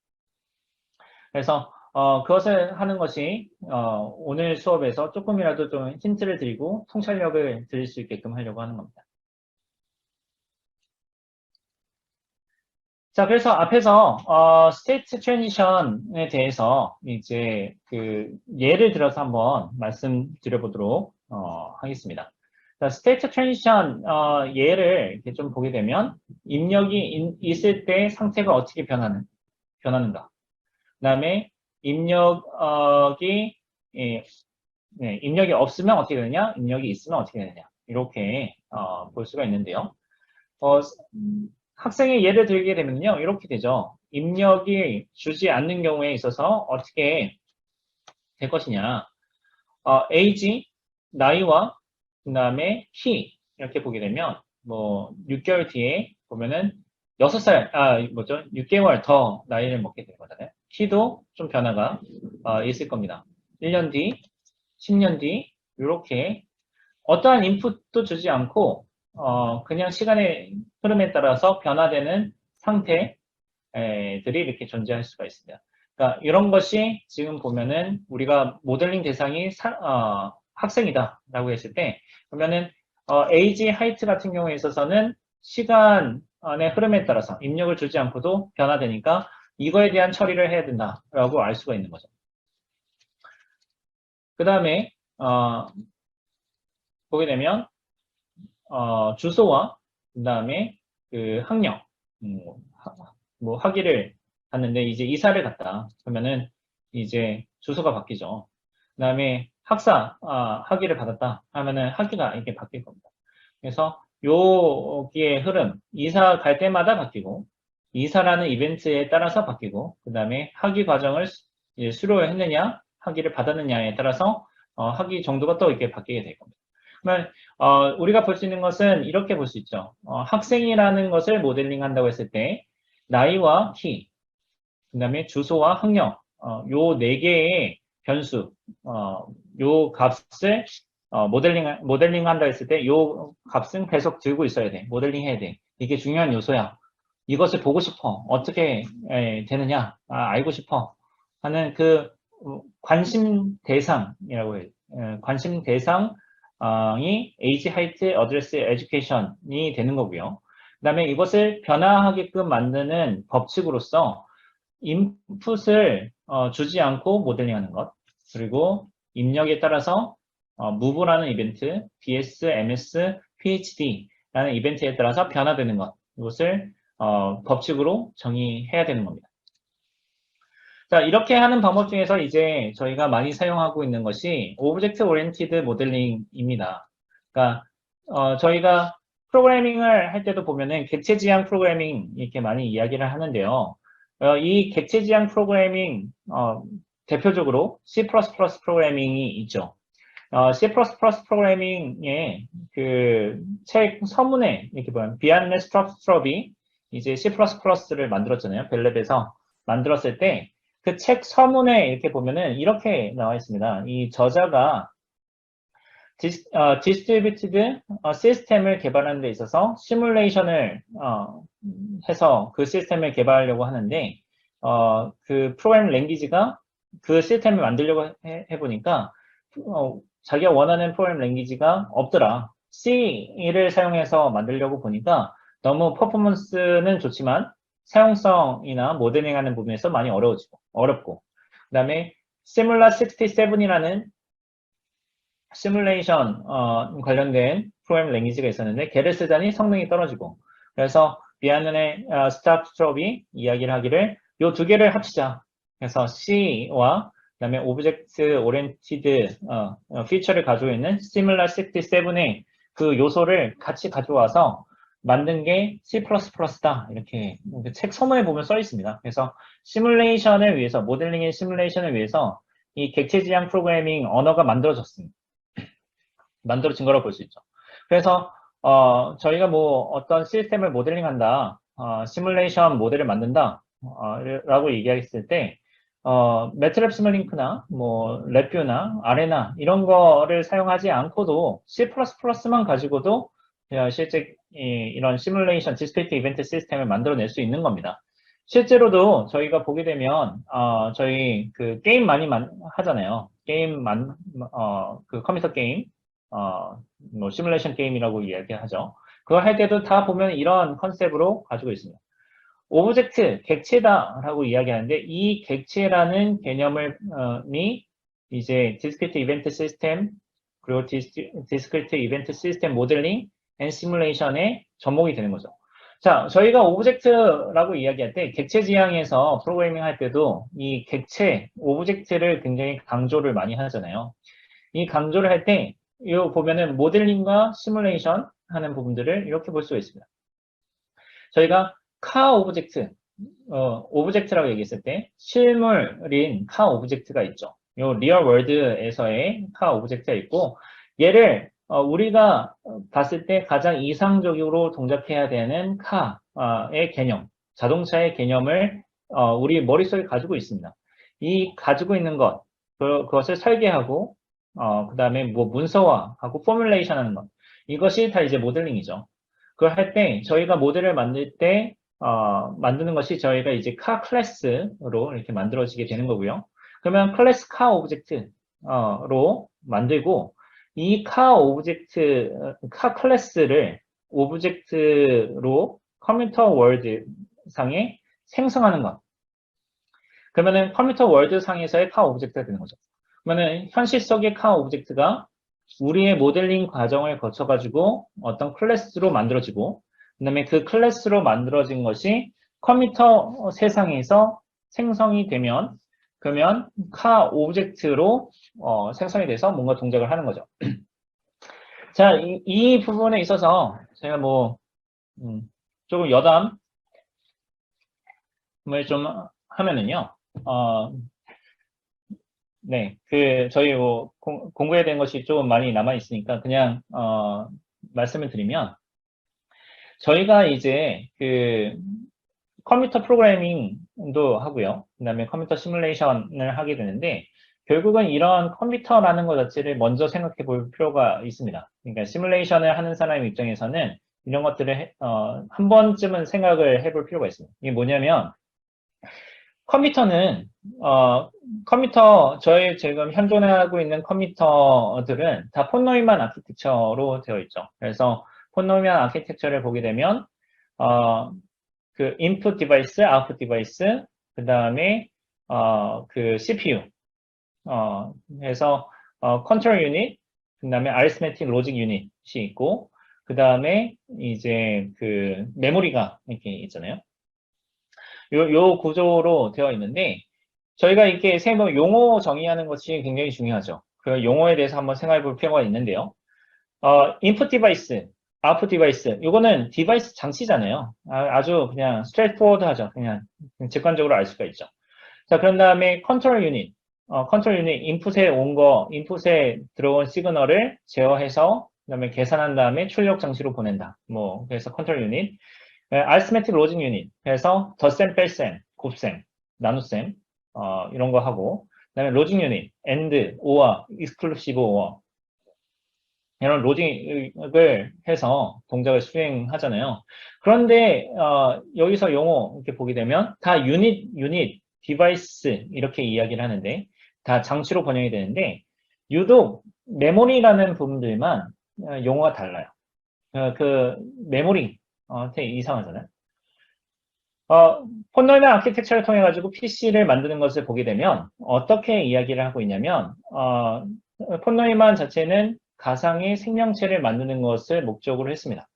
그래서 그것을 하는 것이 오늘 수업에서 조금이라도 좀 힌트를 드리고 통찰력을 드릴 수 있게끔 하려고 하는 겁니다. 자, 그래서 앞에서 스테이트 트랜지션에 대해서 이제 그 예를 들어서 한번 말씀드려보도록 하겠습니다. 자, 스테이트 트랜지션 예를 이렇게 좀 보게 되면 입력이 있을 때 상태가 어떻게 변하는가. 그다음에 입력이 네, 입력이 없으면 어떻게 되느냐, 입력이 있으면 어떻게 되느냐 이렇게 볼 수가 있는데요. 학생의 예를 들게 되면요, 이렇게 되죠. 입력이 주지 않는 경우에 있어서 어떻게 될 것이냐. age, 나이와 그 다음에 키 이렇게 보게 되면 뭐 6개월 뒤에 보면은 6살, 6개월 더 나이를 먹게 되는 거잖아요. 키도 좀 변화가 있을 겁니다. 1년 뒤, 10년 뒤 이렇게 어떠한 인풋도 주지 않고 그냥 시간의 흐름에 따라서 변화되는 상태들이 이렇게 존재할 수가 있습니다. 그러니까 이런 것이 지금 보면은 우리가 모델링 대상이 학생이다라고 했을 때 그러면은 age, height 같은 경우에 있어서는 시간의 흐름에 따라서 입력을 주지 않고도 변화되니까 이거에 대한 처리를 해야 된다라고 알 수가 있는 거죠. 그 다음에 보게 되면, 주소와, 그 다음에 그 학력, 뭐 학위를 갔는데 이제 이사를 갔다. 그러면은 이제 주소가 바뀌죠. 그 다음에 학위를 받았다 하면은 학위가 이렇게 바뀔 겁니다. 그래서 여기의 흐름, 이사 갈 때마다 바뀌고, 이사라는 이벤트에 따라서 바뀌고, 그 다음에 학위 과정을 이제 수료했느냐, 학위를 받았느냐에 따라서 학위 정도가 또 이렇게 바뀌게 될 겁니다. 그러면 우리가 볼 수 있는 것은 이렇게 볼 수 있죠. 학생이라는 것을 모델링 한다고 했을 때 나이와 키, 그 다음에 주소와 학력, 요 네 개의 변수, 요 값을 모델링 한다 했을 때 요 값은 계속 들고 있어야 돼. 모델링 해야 돼. 이게 중요한 요소야. 이것을 보고 싶어. 어떻게 되느냐? 알고 싶어. 하는 그 관심 대상이라고 해요. 관심 대상이 age, height, address, education이 되는 거고요. 그 다음에 이것을 변화하게끔 만드는 법칙으로서 인풋을 주지 않고 모델링하는 것, 그리고 입력에 따라서 move라는 이벤트, BS, MS, PhD라는 이벤트에 따라서 변화되는 것, 이것을 법칙으로 정의해야 되는 겁니다. 자, 이렇게 하는 방법 중에서 이제 저희가 많이 사용하고 있는 것이 오브젝트 오리엔티드 모델링입니다. 그러니까 저희가 프로그래밍을 할 때도 보면은 객체 지향 프로그래밍 이렇게 많이 이야기를 하는데요. 이 객체 지향 프로그래밍 대표적으로 C++ 프로그래밍이 있죠. C++ 프로그래밍의 그 책 서문에 이렇게 보면 비안네 스트럽이 이제 C++를 만들었잖아요. 벨랩에서 만들었을 때 그 책 서문에 이렇게 보면은 이렇게 나와 있습니다. 이 저자가 디스트리뷰티드 시스템을 개발하는 데 있어서 시뮬레이션을 해서 그 시스템을 개발하려고 하는데 그 프로그래밍 랭귀지가 그 시스템을 만들려고 해보니까 자기가 원하는 프로그래밍 랭귀지가 없더라. C를 사용해서 만들려고 보니까 너무 퍼포먼스는 좋지만 사용성이나 모델링하는 부분에서 많이 어렵고 그 다음에 시뮬라 67이라는 시뮬레이션 관련된 프로그래밍 랭귀지가 있었는데 걔를 쓰자니 성능이 떨어지고 그래서 비안의 스타트롭이 이야기를 하기를 요 두 개를 합치자. 그래서 C와 그다음에 오브젝트 오리엔티드 피처를 가지고 있는 시뮬라 67의 그 요소를 같이 가져와서 만든 게 C++다. 이렇게 책 서문에 보면 써 있습니다. 그래서 시뮬레이션을 위해서 모델링의 시뮬레이션을 위해서 이 객체 지향 프로그래밍 언어가 만들어진 거라고 볼 수 있죠. 그래서 저희가 뭐 어떤 시스템을 모델링한다, 시뮬레이션 모델을 만든다 라고 얘기했을 때 매트랩 시뮬링크나 뭐 랩뷰나 아레나 이런 거를 사용하지 않고도 C++만 가지고도 실제 이런 시뮬레이션 디스크리트 이벤트 시스템을 만들어낼 수 있는 겁니다. 실제로도 저희가 보게 되면 저희 그 게임 많이 하잖아요. 그 컴퓨터 게임 뭐 시뮬레이션 게임이라고 이야기하죠. 그거 할 때도 다 보면 이런 컨셉으로 가지고 있습니다. 오브젝트, 객체다라고 이야기하는데 이 객체라는 개념이 이제 디스크리트 이벤트 시스템 그리고 디스크리트 이벤트 시스템 모델링 앤 시뮬레이션의 접목이 되는 거죠. 자, 저희가 오브젝트라고 이야기할 때 객체 지향에서 프로그래밍 할 때도 이 객체, 오브젝트를 굉장히 강조를 많이 하잖아요. 이 강조를 할 때 이 보면은 모델링과 시뮬레이션 하는 부분들을 이렇게 볼 수가 있습니다. 저희가 카 오브젝트, 오브젝트라고 얘기했을 때 실물인 카 오브젝트가 있죠. 요 리얼 월드에서의 카 오브젝트가 있고 얘를 우리가 봤을 때 가장 이상적으로 동작해야 되는 카의 개념, 자동차의 개념을 우리 머릿속에 가지고 있습니다. 이 가지고 있는 것, 그것을 설계하고 그 다음에 뭐 문서화하고 포뮬레이션 하는 것. 이것이 다 이제 모델링이죠. 그걸 할 때 저희가 모델을 만들 때 만드는 것이 저희가 이제 카 클래스로 이렇게 만들어지게 되는 거고요. 그러면 클래스 카 오브젝트로 만들고 이 카 오브젝트, 카 클래스를 오브젝트로 컴퓨터 월드 상에 생성하는 것. 그러면은 컴퓨터 월드 상에서의 카 오브젝트가 되는 거죠. 그러면은 현실 속의 카 오브젝트가 우리의 모델링 과정을 거쳐가지고 어떤 클래스로 만들어지고, 그 다음에 그 클래스로 만들어진 것이 컴퓨터 세상에서 생성이 되면, 그러면 카 오브젝트로 생성이 돼서 뭔가 동작을 하는 거죠. 자, 이 부분에 있어서 제가 조금 여담을 좀 하면은요, 네, 저희 공부해야 되는 것이 좀 많이 남아 있으니까 그냥 말씀을 드리면, 저희가 이제 컴퓨터 프로그래밍도 하고요. 그다음에 컴퓨터 시뮬레이션을 하게 되는데, 결국은 이런 컴퓨터라는 것 자체를 먼저 생각해 볼 필요가 있습니다. 그러니까 시뮬레이션을 하는 사람 입장에서는 이런 것들을 한 번쯤은 생각을 해볼 필요가 있습니다. 이게 뭐냐면, 컴퓨터는 저희 지금 현존하고 있는 컴퓨터들은 다 폰노이만 아키텍처로 되어 있죠. 그래서 폰노이만 아키텍처를 보게 되면 그 인풋 디바이스, 아웃풋 디바이스, 그 다음에 그 CPU, 해서 컨트롤 유닛, 그 다음에 아리스메틱 로직 유닛이 있고, 그 다음에 이제 그 메모리가 이렇게 있잖아요. 요 구조로 되어 있는데, 저희가 이렇게 세부 용어 정의하는 것이 굉장히 중요하죠. 그 용어에 대해서 한번 생각해 볼 필요가 있는데요. 인풋 디바이스, 아웃풋 디바이스, 요거는 디바이스 장치잖아요. 아주 그냥 스트레이트포워드하죠. 그냥 직관적으로 알 수가 있죠. 자, 그런 다음에 컨트롤 유닛, 컨트롤 유닛 인풋에 들어온 시그널을 제어해서 그다음에 계산한 다음에 출력 장치로 보낸다. 그래서 컨트롤 유닛, 알스메틱 로직 유닛, 그래서 덧셈, 뺄셈, 곱셈, 나눗셈, 이런 거 하고, 그다음에 로직 유닛, AND, OR, 익스클루시브 OR, 이런 로직을 해서 동작을 수행하잖아요. 그런데 여기서 용어 이렇게 보게 되면 다 유닛, 디바이스 이렇게 이야기를 하는데 다 장치로 번역이 되는데 유독 메모리라는 부분들만 용어가 달라요. 그 메모리 되게 이상하잖아요. 폰노이먼 아키텍처를 통해 가지고 PC를 만드는 것을 보게 되면 어떻게 이야기를 하고 있냐면 폰노이먼 자체는 가상의 생명체를 만드는 것을 목적으로 했습니다.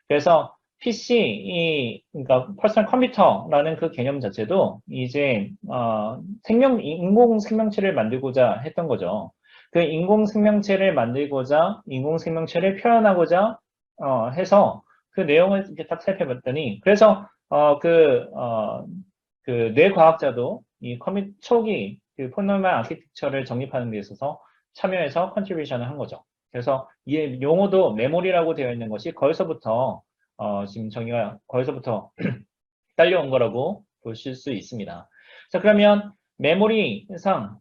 그래서 그러니까 퍼스널 컴퓨터라는 그 개념 자체도 이제 인공 생명체를 만들고자 했던 거죠. 그 인공 생명체를 만들고자 인공 생명체를 표현하고자 해서 그 내용을 이렇게 딱 살펴봤더니 그래서 그 뇌과학자도 이 초기 그 폰노이먼 아키텍처를 정립하는 데 있어서 참여해서 컨트리뷰션을 한 거죠. 그래서 이 용어도 메모리라고 되어 있는 것이 거기서부터 지금 정의가 거기서부터 딸려온 거라고 보실 수 있습니다. 자, 그러면 메모리상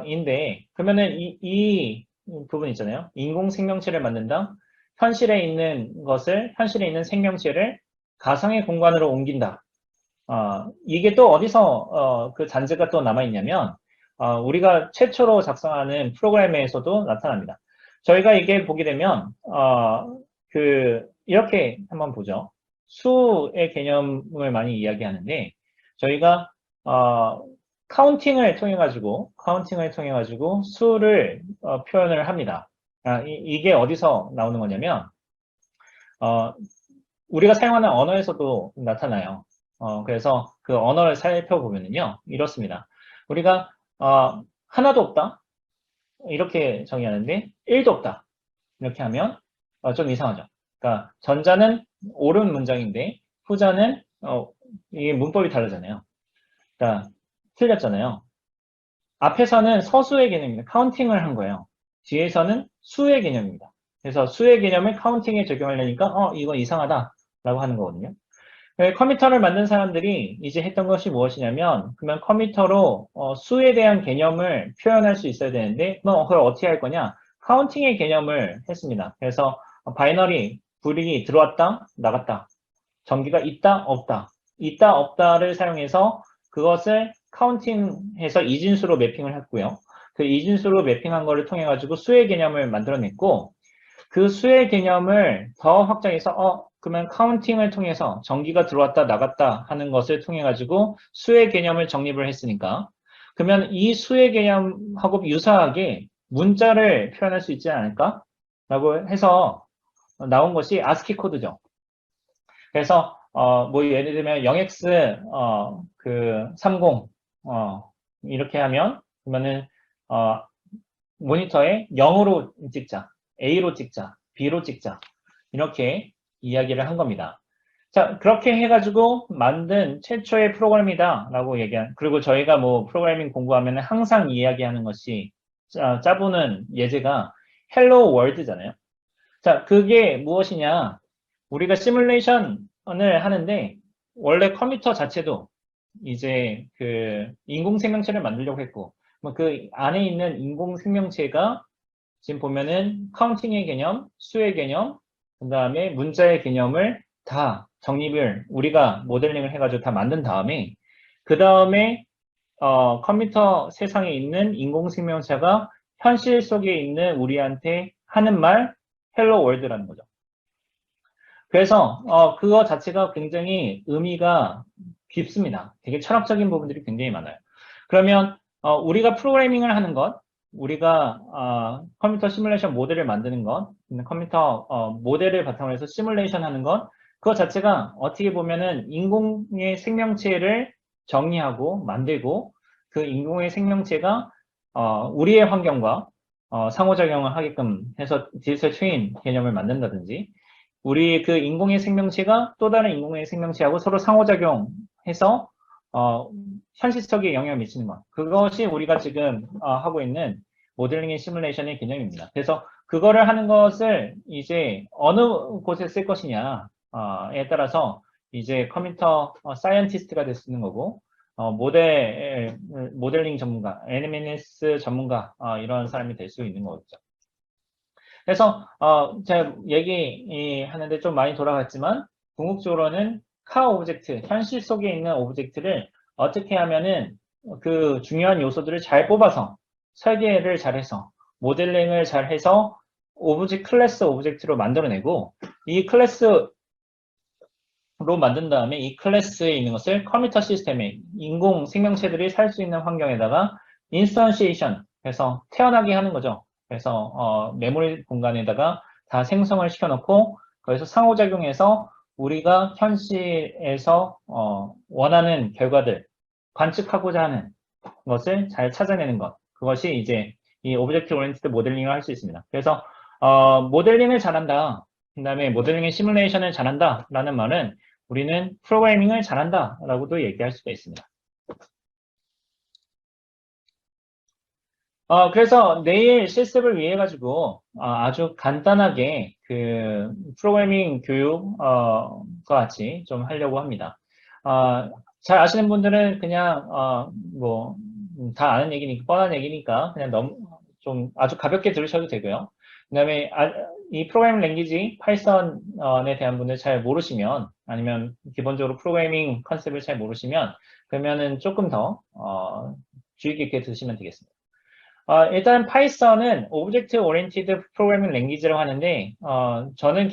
인데 그러면은 이 부분 있잖아요. 인공 생명체를 만든다. 현실에 있는 생명체를 가상의 공간으로 옮긴다. 이게 또 어디서 그 잔재가 또 남아있냐면 우리가 최초로 작성하는 프로그램에서도 나타납니다. 저희가 이게 보게 되면 이렇게 한번 보죠. 수의 개념을 많이 이야기하는데 저희가 카운팅을 통해 가지고 수를 표현을 합니다. 이게 어디서 나오는 거냐면 우리가 사용하는 언어에서도 나타나요. 그래서 그 언어를 살펴보면요 이렇습니다. 우리가 하나도 없다 이렇게 정의하는데 1도 없다 이렇게 하면 좀 이상하죠. 그러니까 전자는 옳은 문장인데 후자는 이게 문법이 다르잖아요. 그러니까 틀렸잖아요. 앞에서는 서수의 개념입니다. 카운팅을 한 거예요. 뒤에서는 수의 개념입니다. 그래서 수의 개념을 카운팅에 적용하려니까 이건 이상하다라고 하는 거거든요. 컴퓨터를 만든 사람들이 이제 했던 것이 무엇이냐면 그러면 컴퓨터로 수에 대한 개념을 표현할 수 있어야 되는데 그걸 어떻게 할 거냐? 카운팅의 개념을 했습니다. 그래서 바이너리 불이 들어왔다 나갔다 전기가 있다 없다를 사용해서 그것을 카운팅해서 이진수로 매핑을 했고요. 그 이진수로 매핑한 거를 통해 가지고 수의 개념을 만들어냈고 그 수의 개념을 더 확장해서 그러면 카운팅을 통해서 전기가 들어왔다 나갔다 하는 것을 통해 가지고 수의 개념을 정립을 했으니까 그러면 이 수의 개념하고 유사하게 문자를 표현할 수 있지 않을까? 라고 해서 나온 것이 ASCII 코드죠. 그래서 뭐 예를 들면 0x 그 30 이렇게 하면 그러면은 어, 모니터에 0으로 찍자, A로 찍자, B로 찍자 이렇게 이야기를 한 겁니다. 자, 그렇게 해가지고 만든 최초의 프로그램이다라고 얘기한. 그리고 저희가 뭐 프로그래밍 공부하면 항상 이야기하는 것이 짜보는 예제가 헬로 월드잖아요. 자, 그게 무엇이냐? 우리가 시뮬레이션을 하는데 원래 컴퓨터 자체도 이제 그 인공생명체를 만들려고 했고 뭐 그 안에 있는 인공생명체가 지금 보면은 카운팅의 개념, 수의 개념, 그 다음에 문자의 개념을 다 정립을 우리가 모델링을 해가지고 다 만든 다음에 그 다음에 컴퓨터 세상에 있는 인공생명체가 현실 속에 있는 우리한테 하는 말 헬로 월드라는 거죠. 그래서 그거 자체가 굉장히 의미가 깊습니다. 되게 철학적인 부분들이 굉장히 많아요. 그러면 우리가 프로그래밍을 하는 것, 우리가 컴퓨터 시뮬레이션 모델을 만드는 것, 컴퓨터 모델을 바탕으로 해서 시뮬레이션 하는 것, 그거 자체가 어떻게 보면은 인공의 생명체를 정리하고 만들고 그 인공의 생명체가 우리의 환경과 상호작용을 하게끔 해서 디지털 트윈 개념을 만든다든지 우리 그 인공의 생명체가 또 다른 인공의 생명체하고 서로 상호작용해서 현실적인 영향을 미치는 것. 그것이 우리가 지금 하고 있는 모델링의 시뮬레이션의 개념입니다. 그래서 그거를 하는 것을 이제 어느 곳에 쓸 것이냐에 따라서 이제 컴퓨터 사이언티스트가 될 수 있는 거고 모델링 전문가, NMS 전문가 이런 사람이 될 수 있는 거죠. 그래서 제가 얘기하는데 좀 많이 돌아갔지만 궁극적으로는 카 오브젝트, 현실 속에 있는 오브젝트를 어떻게 하면은 그 중요한 요소들을 잘 뽑아서 설계를 잘해서 모델링을 잘해서 클래스 오브젝트로 만들어내고 이 클래스로 만든 다음에 이 클래스에 있는 것을 컴퓨터 시스템에 인공 생명체들이 살 수 있는 환경에다가 인스턴시에이션 해서 태어나게 하는 거죠. 그래서 메모리 공간에다가 다 생성을 시켜놓고 거기서 상호작용해서 우리가 현실에서 원하는 결과들 관측하고자 하는 것을 잘 찾아내는 것 그것이 이제 이 오브젝트 오리엔티드 모델링을 할 수 있습니다. 그래서 모델링을 잘한다 그 다음에 모델링의 시뮬레이션을 잘한다 라는 말은 우리는 프로그래밍을 잘한다 라고도 얘기할 수가 있습니다. 그래서 내일 실습을 위해 가지고 아주 간단하게 그 프로그래밍 교육과 같이 좀 하려고 합니다. 잘 아시는 분들은 그냥 뭐 다 아는 얘기니까 뻔한 얘기니까 그냥 너무 좀 아주 가볍게 들으셔도 되고요. 그다음에 이 프로그래밍 랭귀지 파이썬에 대한 분들 잘 모르시면 아니면 기본적으로 프로그래밍 컨셉을 잘 모르시면 그러면은 조금 더 주의 깊게 들으시면 되겠습니다. 일단 파이썬은 오브젝트 오리엔티드 프로그래밍 랭귀지라고 하는데 저는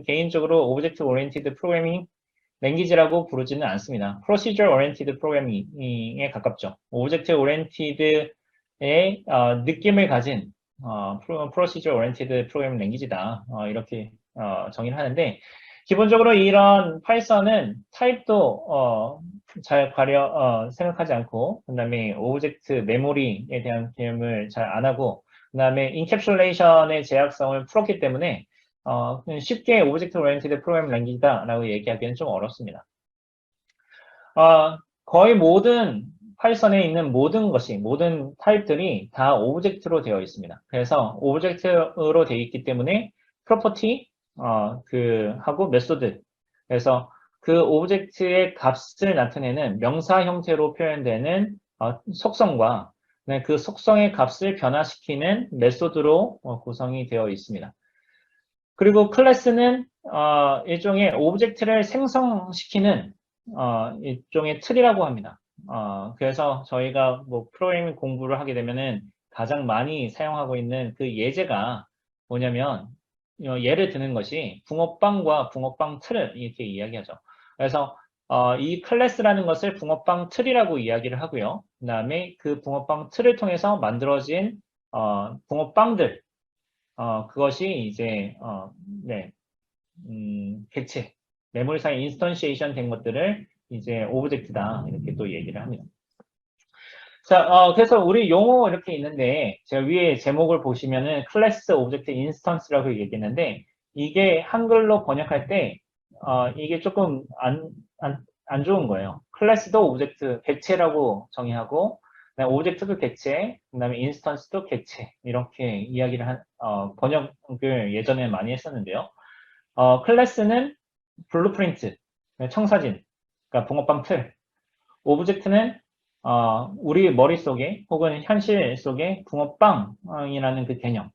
개인적으로 오브젝트 오리엔티드 프로그래밍 랭귀지라고 부르지는 않습니다. 프로시저 오리엔티드 프로그래밍에 가깝죠. 오브젝트 오리엔티드의 느낌을 가진 프로시저 오리엔티드 프로그래밍 랭귀지다. 이렇게 정의를 하는데 기본적으로 이런 파이썬은 타입도 잘 생각하지 않고 그다음에 오브젝트 메모리에 대한 개념을 잘 안 하고 그다음에 인캡슐레이션의 제약성을 풀었기 때문에 쉽게 오브젝트 오리엔티드 프로그래밍 랭귀지다라고 얘기하기는 좀 어렵습니다. 거의 모든 파이썬에 있는 모든 타입들이 다 오브젝트로 되어 있습니다. 그래서 오브젝트로 되어 있기 때문에 프로퍼티 하고 메소드 그래서 그 오브젝트의 값을 나타내는 명사 형태로 표현되는 속성과 그 속성의 값을 변화시키는 메소드로 구성이 되어 있습니다. 그리고 클래스는 일종의 오브젝트를 생성시키는 일종의 틀이라고 합니다. 그래서 저희가 뭐 프로그래밍 공부를 하게 되면은 가장 많이 사용하고 있는 그 예제가 뭐냐면 예를 드는 것이 붕어빵과 붕어빵 틀을 이렇게 이야기하죠. 그래서 이 클래스라는 것을 붕어빵 틀이라고 이야기를 하고요. 그 다음에 그 붕어빵 틀을 통해서 만들어진 붕어빵들, 그것이 이제 네, 객체, 메모리상에 인스턴시에이션 된 것들을 이제 오브젝트다 이렇게 또 얘기를 합니다. 자, 그래서 우리 용어 이렇게 있는데 제가 위에 제목을 보시면은 클래스 오브젝트 인스턴스라고 얘기했는데 이게 한글로 번역할 때 이게 조금 안 좋은 거예요. 클래스도 오브젝트 객체라고 정의하고 그다음에 오브젝트도 객체, 그다음에 인스턴스도 객체 이렇게 이야기를 번역을 예전에 많이 했었는데요. 클래스는 블루프린트, 청사진, 그러니까 붕어빵 틀. 오브젝트는 우리 머릿속에 혹은 현실 속에 붕어빵이라는 그 개념,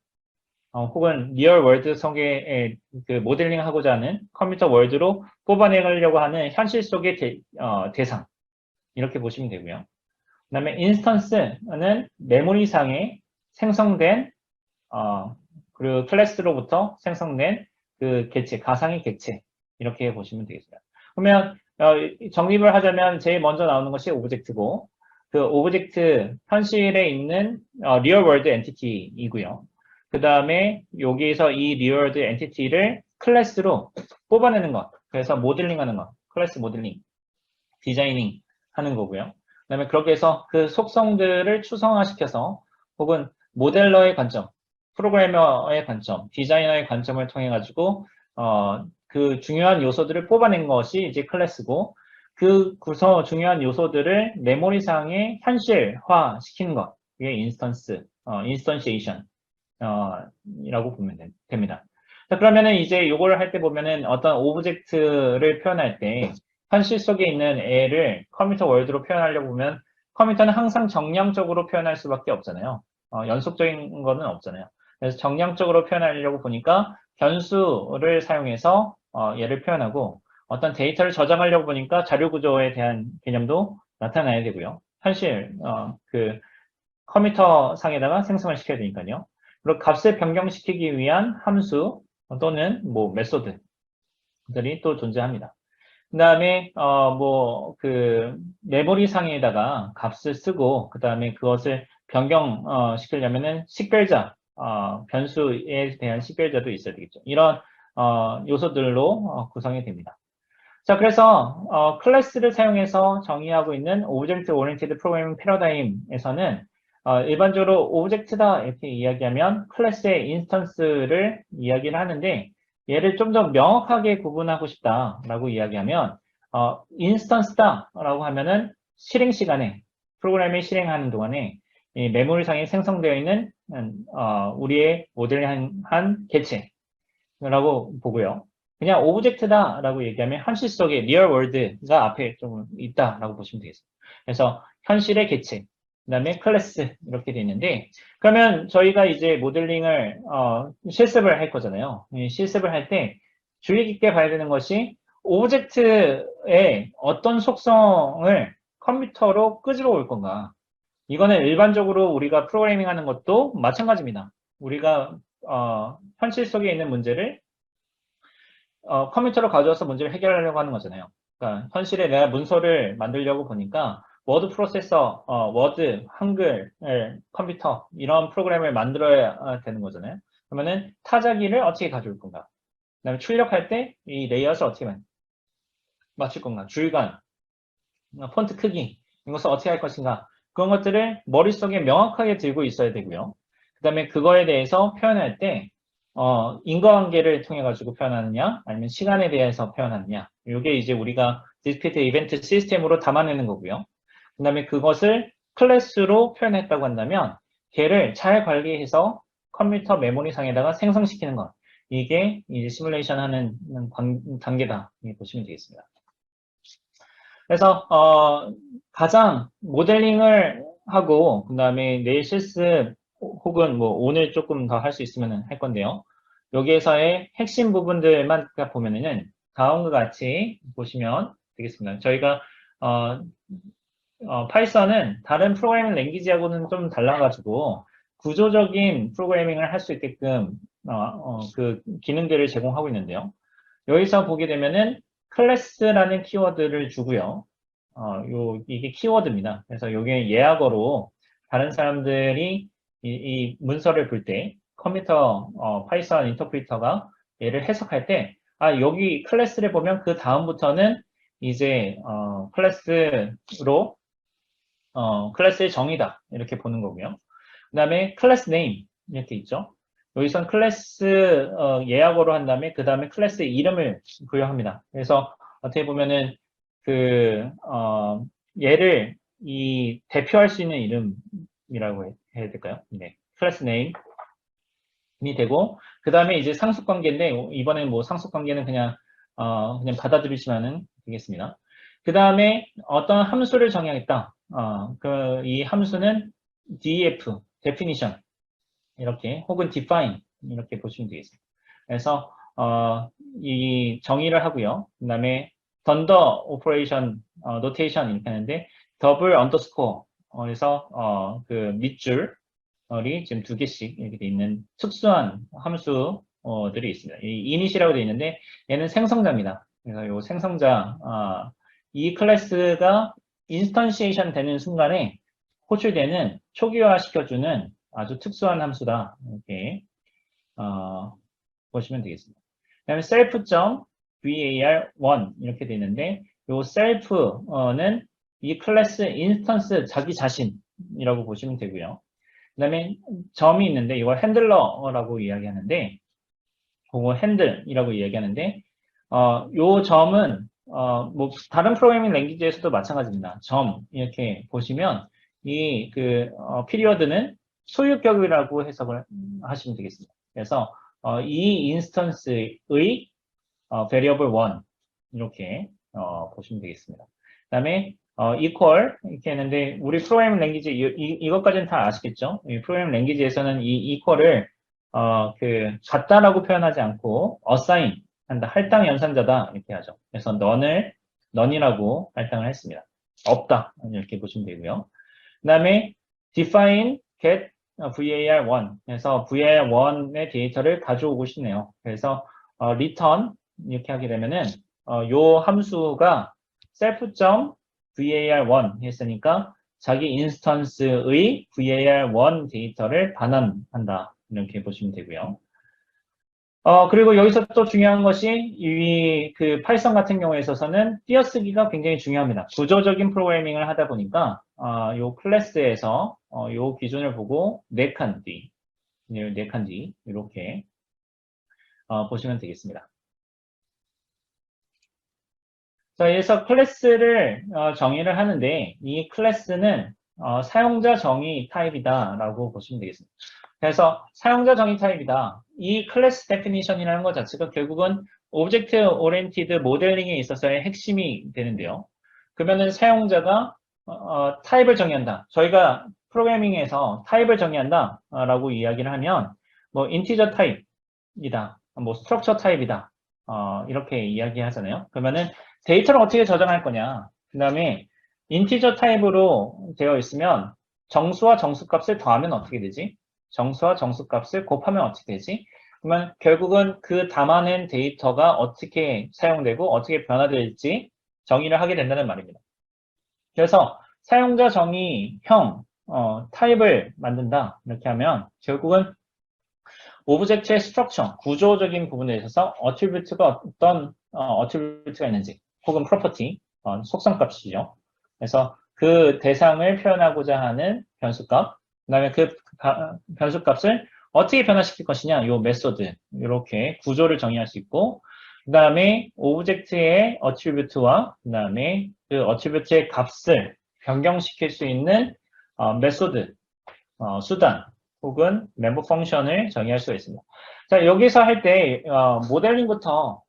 혹은 리얼 월드 속에 그 모델링 하고자 하는 컴퓨터 월드로 뽑아내려고 하는 현실 속의 대상, 이렇게 보시면 되고요. 그 다음에 인스턴스는 메모리상에 생성된 그리고 클래스로부터 생성된 그 객체, 가상의 객체 이렇게 보시면 되겠습니다. 그러면 정립을 하자면 제일 먼저 나오는 것이 오브젝트고 그 오브젝트 현실에 있는 리얼 월드 엔티티이고요. 그 다음에 여기에서 이 리얼 월드 엔티티를 클래스로 뽑아내는 것, 그래서 모델링하는 것, 클래스 모델링, 디자이닝 하는 거고요. 그 다음에 그렇게 해서 그 속성들을 추성화시켜서 혹은 모델러의 관점, 프로그래머의 관점, 디자이너의 관점을 통해 가지고 그 중요한 요소들을 뽑아낸 것이 이제 클래스고 그 중요한 요소들을 메모리상에 현실화 시키는 것, 이게 인스턴시에이션 이라고 보면 됩니다. 자, 그러면은 이제 요거를 할 때 보면은 어떤 오브젝트를 표현할 때 현실 속에 있는 애를 컴퓨터 월드로 표현하려고 보면 컴퓨터는 항상 정량적으로 표현할 수밖에 없잖아요. 연속적인 거는 없잖아요. 그래서 정량적으로 표현하려고 보니까 변수를 사용해서 얘를 표현하고 어떤 데이터를 저장하려고 보니까 자료 구조에 대한 개념도 나타나야 되고요. 현실 그 컴퓨터 상에다가 생성을 시켜야 되니까요. 그리고 값을 변경시키기 위한 함수 또는 뭐 메소드들이 또 존재합니다. 그 다음에 뭐 그 메모리 상에다가 값을 쓰고 그 다음에 그것을 변경 시키려면은 식별자 변수에 대한 식별자도 있어야 되겠죠. 이런 요소들로 구성이 됩니다. 자, 그래서 클래스를 사용해서 정의하고 있는 오브젝트 오리엔티드 프로그래밍 패러다임에서는 일반적으로 오브젝트다 이렇게 이야기하면 클래스의 인스턴스를 이야기를 하는데 얘를 좀 더 명확하게 구분하고 싶다라고 이야기하면 인스턴스다라고 하면은 실행 시간에 프로그램을 실행하는 동안에 이 메모리상에 생성되어 있는 우리의 모델링한 객체라고 보고요. 그냥 오브젝트다라고 얘기하면 현실 속에 리얼 월드가 앞에 좀 있다라고 보시면 되겠습니다. 그래서 현실의 객체, 그 다음에 클래스 이렇게 돼 있는데 그러면 저희가 이제 모델링을 실습을 할 거잖아요. 실습을 할 때 주의 깊게 봐야 되는 것이 오브젝트의 어떤 속성을 컴퓨터로 끄집어 올 건가. 이거는 일반적으로 우리가 프로그래밍 하는 것도 마찬가지입니다. 우리가 현실 속에 있는 문제를 컴퓨터로 가져와서 문제를 해결하려고 하는 거잖아요. 그러니까 현실에 내가 문서를 만들려고 보니까 워드 프로세서, 워드, 한글, 컴퓨터 이런 프로그램을 만들어야 되는 거잖아요. 그러면은 타자기를 어떻게 가져올 건가? 그다음에 출력할 때 이 레이아웃을 어떻게 맞출 건가? 줄간, 폰트 크기 이것을 어떻게 할 것인가? 그런 것들을 머릿속에 명확하게 들고 있어야 되고요. 그다음에 그거에 대해서 표현할 때 인과관계를 통해 가지고 표현하느냐, 아니면 시간에 대해서 표현하느냐. 이게 이제 우리가 디스크리트 이벤트 시스템으로 담아내는 거고요. 그 다음에 그것을 클래스로 표현했다고 한다면 걔를 잘 관리해서 컴퓨터 메모리상에다가 생성시키는 것. 이게 이제 시뮬레이션 하는 단계다. 보시면 되겠습니다. 그래서 가장 모델링을 하고 그 다음에 내일 실습 혹은 뭐 오늘 조금 더 할 수 있으면 할 건데요. 여기에서의 핵심 부분들만 보면은 다음과 같이 보시면 되겠습니다. 저희가 파이썬은 다른 프로그래밍 랭귀지하고는 좀 달라가지고 구조적인 프로그래밍을 할 수 있게끔 그 기능들을 제공하고 있는데요. 여기서 보게 되면은 클래스라는 키워드를 주고요. 이게 키워드입니다. 그래서 이게 예약어로 다른 사람들이 이 문서를 볼 때 컴퓨터 파이썬 인터프리터가 얘를 해석할 때 여기 클래스를 보면 그 다음부터는 이제 클래스의 정의다 이렇게 보는 거고요. 그 다음에 클래스 네임 이렇게 있죠. 여기선 클래스 예약어로 한 다음에 그 다음에 클래스의 이름을 부여합니다. 그래서 어떻게 보면은 얘를 대표할 수 있는 이름이라고 해야 될까요? 네, 클래스 네임이 되고 그 다음에 이제 상속 관계인데 이번엔 뭐 상속 관계는 그냥 받아들이시면 되겠습니다. 그 다음에 어떤 함수를 정의하겠다. 이 함수는 def, definition 이렇게 혹은 define 이렇게 보시면 되겠습니다. 그래서 이 정의를 하고요. 그 다음에 던더 오퍼레이션 노테이션 이렇게 하는데 더블 언더스코어 그래서 그 밑줄이 지금 2개씩 이렇게 돼 있는 특수한 함수들이 있습니다. 이 이닛이라고 되어 있는데 얘는 생성자입니다. 그래서 이 생성자 이 클래스가 인스턴시에이션 되는 순간에 호출되는 초기화 시켜주는 아주 특수한 함수다. 이렇게 보시면 되겠습니다. 그 다음에 self.var1 이렇게 되어 있는데 이 self는 이 클래스 인스턴스 자기 자신이라고 보시면 되고요. 그 다음에 점이 있는데 이걸 핸들러라고 이야기하는데 혹은 핸들이라고 이야기하는데 요 점은 뭐 다른 프로그래밍 랭귀지에서도 마찬가지입니다. 점 이렇게 보시면 이 피리어드는 소유격이라고 해석을 하시면 되겠습니다. 그래서 이 인스턴스의 variable 1 이렇게 보시면 되겠습니다. 그 다음에 equal 이렇게 했는데 우리 프로그래밍 랭귀지 이것까지는 다 아시겠죠? 이 프로그래밍 랭귀지에서는 이 equal을 같다라고 표현하지 않고 assign 한다, 할당 연산자다 이렇게 하죠. 그래서 none이라고 할당을 했습니다. 없다 이렇게 보시면 되고요. 그 다음에 define get var1 그래서 var1의 데이터를 가져오고 싶네요. 그래서 return 이렇게 하게 되면은 요 함수가 self.var1 했으니까 자기 인스턴스의 var1 데이터를 반환한다 이렇게 보시면 되고요. 그리고 여기서 또 중요한 것이 파이썬 같은 경우에 있어서는 띄어쓰기가 굉장히 중요합니다. 구조적인 프로그래밍을 하다 보니까 요 클래스에서 요 기준을 보고 4칸 뒤 이렇게 보시면 되겠습니다. 자, 그래서 클래스를 정의를 하는데 이 클래스는 사용자 정의 타입이다라고 보시면 되겠습니다. 그래서 사용자 정의 타입이다. 이 클래스 데피니션이라는 것 자체가 결국은 오브젝트 오리엔티드 모델링에 있어서의 핵심이 되는데요. 그러면은 사용자가 타입을 정의한다. 저희가 프로그래밍에서 타입을 정의한다 라고 이야기를 하면 뭐 인티저 타입이다. 뭐 스트럭처 타입이다. 이렇게 이야기하잖아요. 그러면은 데이터를 어떻게 저장할 거냐. 그 다음에 인티저 타입으로 되어 있으면 정수와 정수값을 더하면 어떻게 되지? 정수와 정수값을 곱하면 어떻게 되지? 그러면 결국은 그 담아낸 데이터가 어떻게 사용되고 어떻게 변화될지 정의를 하게 된다는 말입니다. 그래서 사용자 정의형 타입을 만든다 이렇게 하면 결국은 오브젝트의 스트럭처, 구조적인 부분에 있어서 어트리뷰트가 어떤 어트리뷰트가 있는지 혹은 프로퍼티, 속성값이죠. 그래서 그 대상을 표현하고자 하는 변수값, 그 다음에 그 변수값을 어떻게 변화시킬 것이냐, 요 메소드, 이렇게 구조를 정의할 수 있고, 그 다음에 오브젝트의 어트리뷰트와 그 다음에 그 어트리뷰트의 값을 변경시킬 수 있는 메소드, 수단, 혹은 멤버 펑션을 정의할 수가 있습니다. 자, 여기서 할 때 모델링부터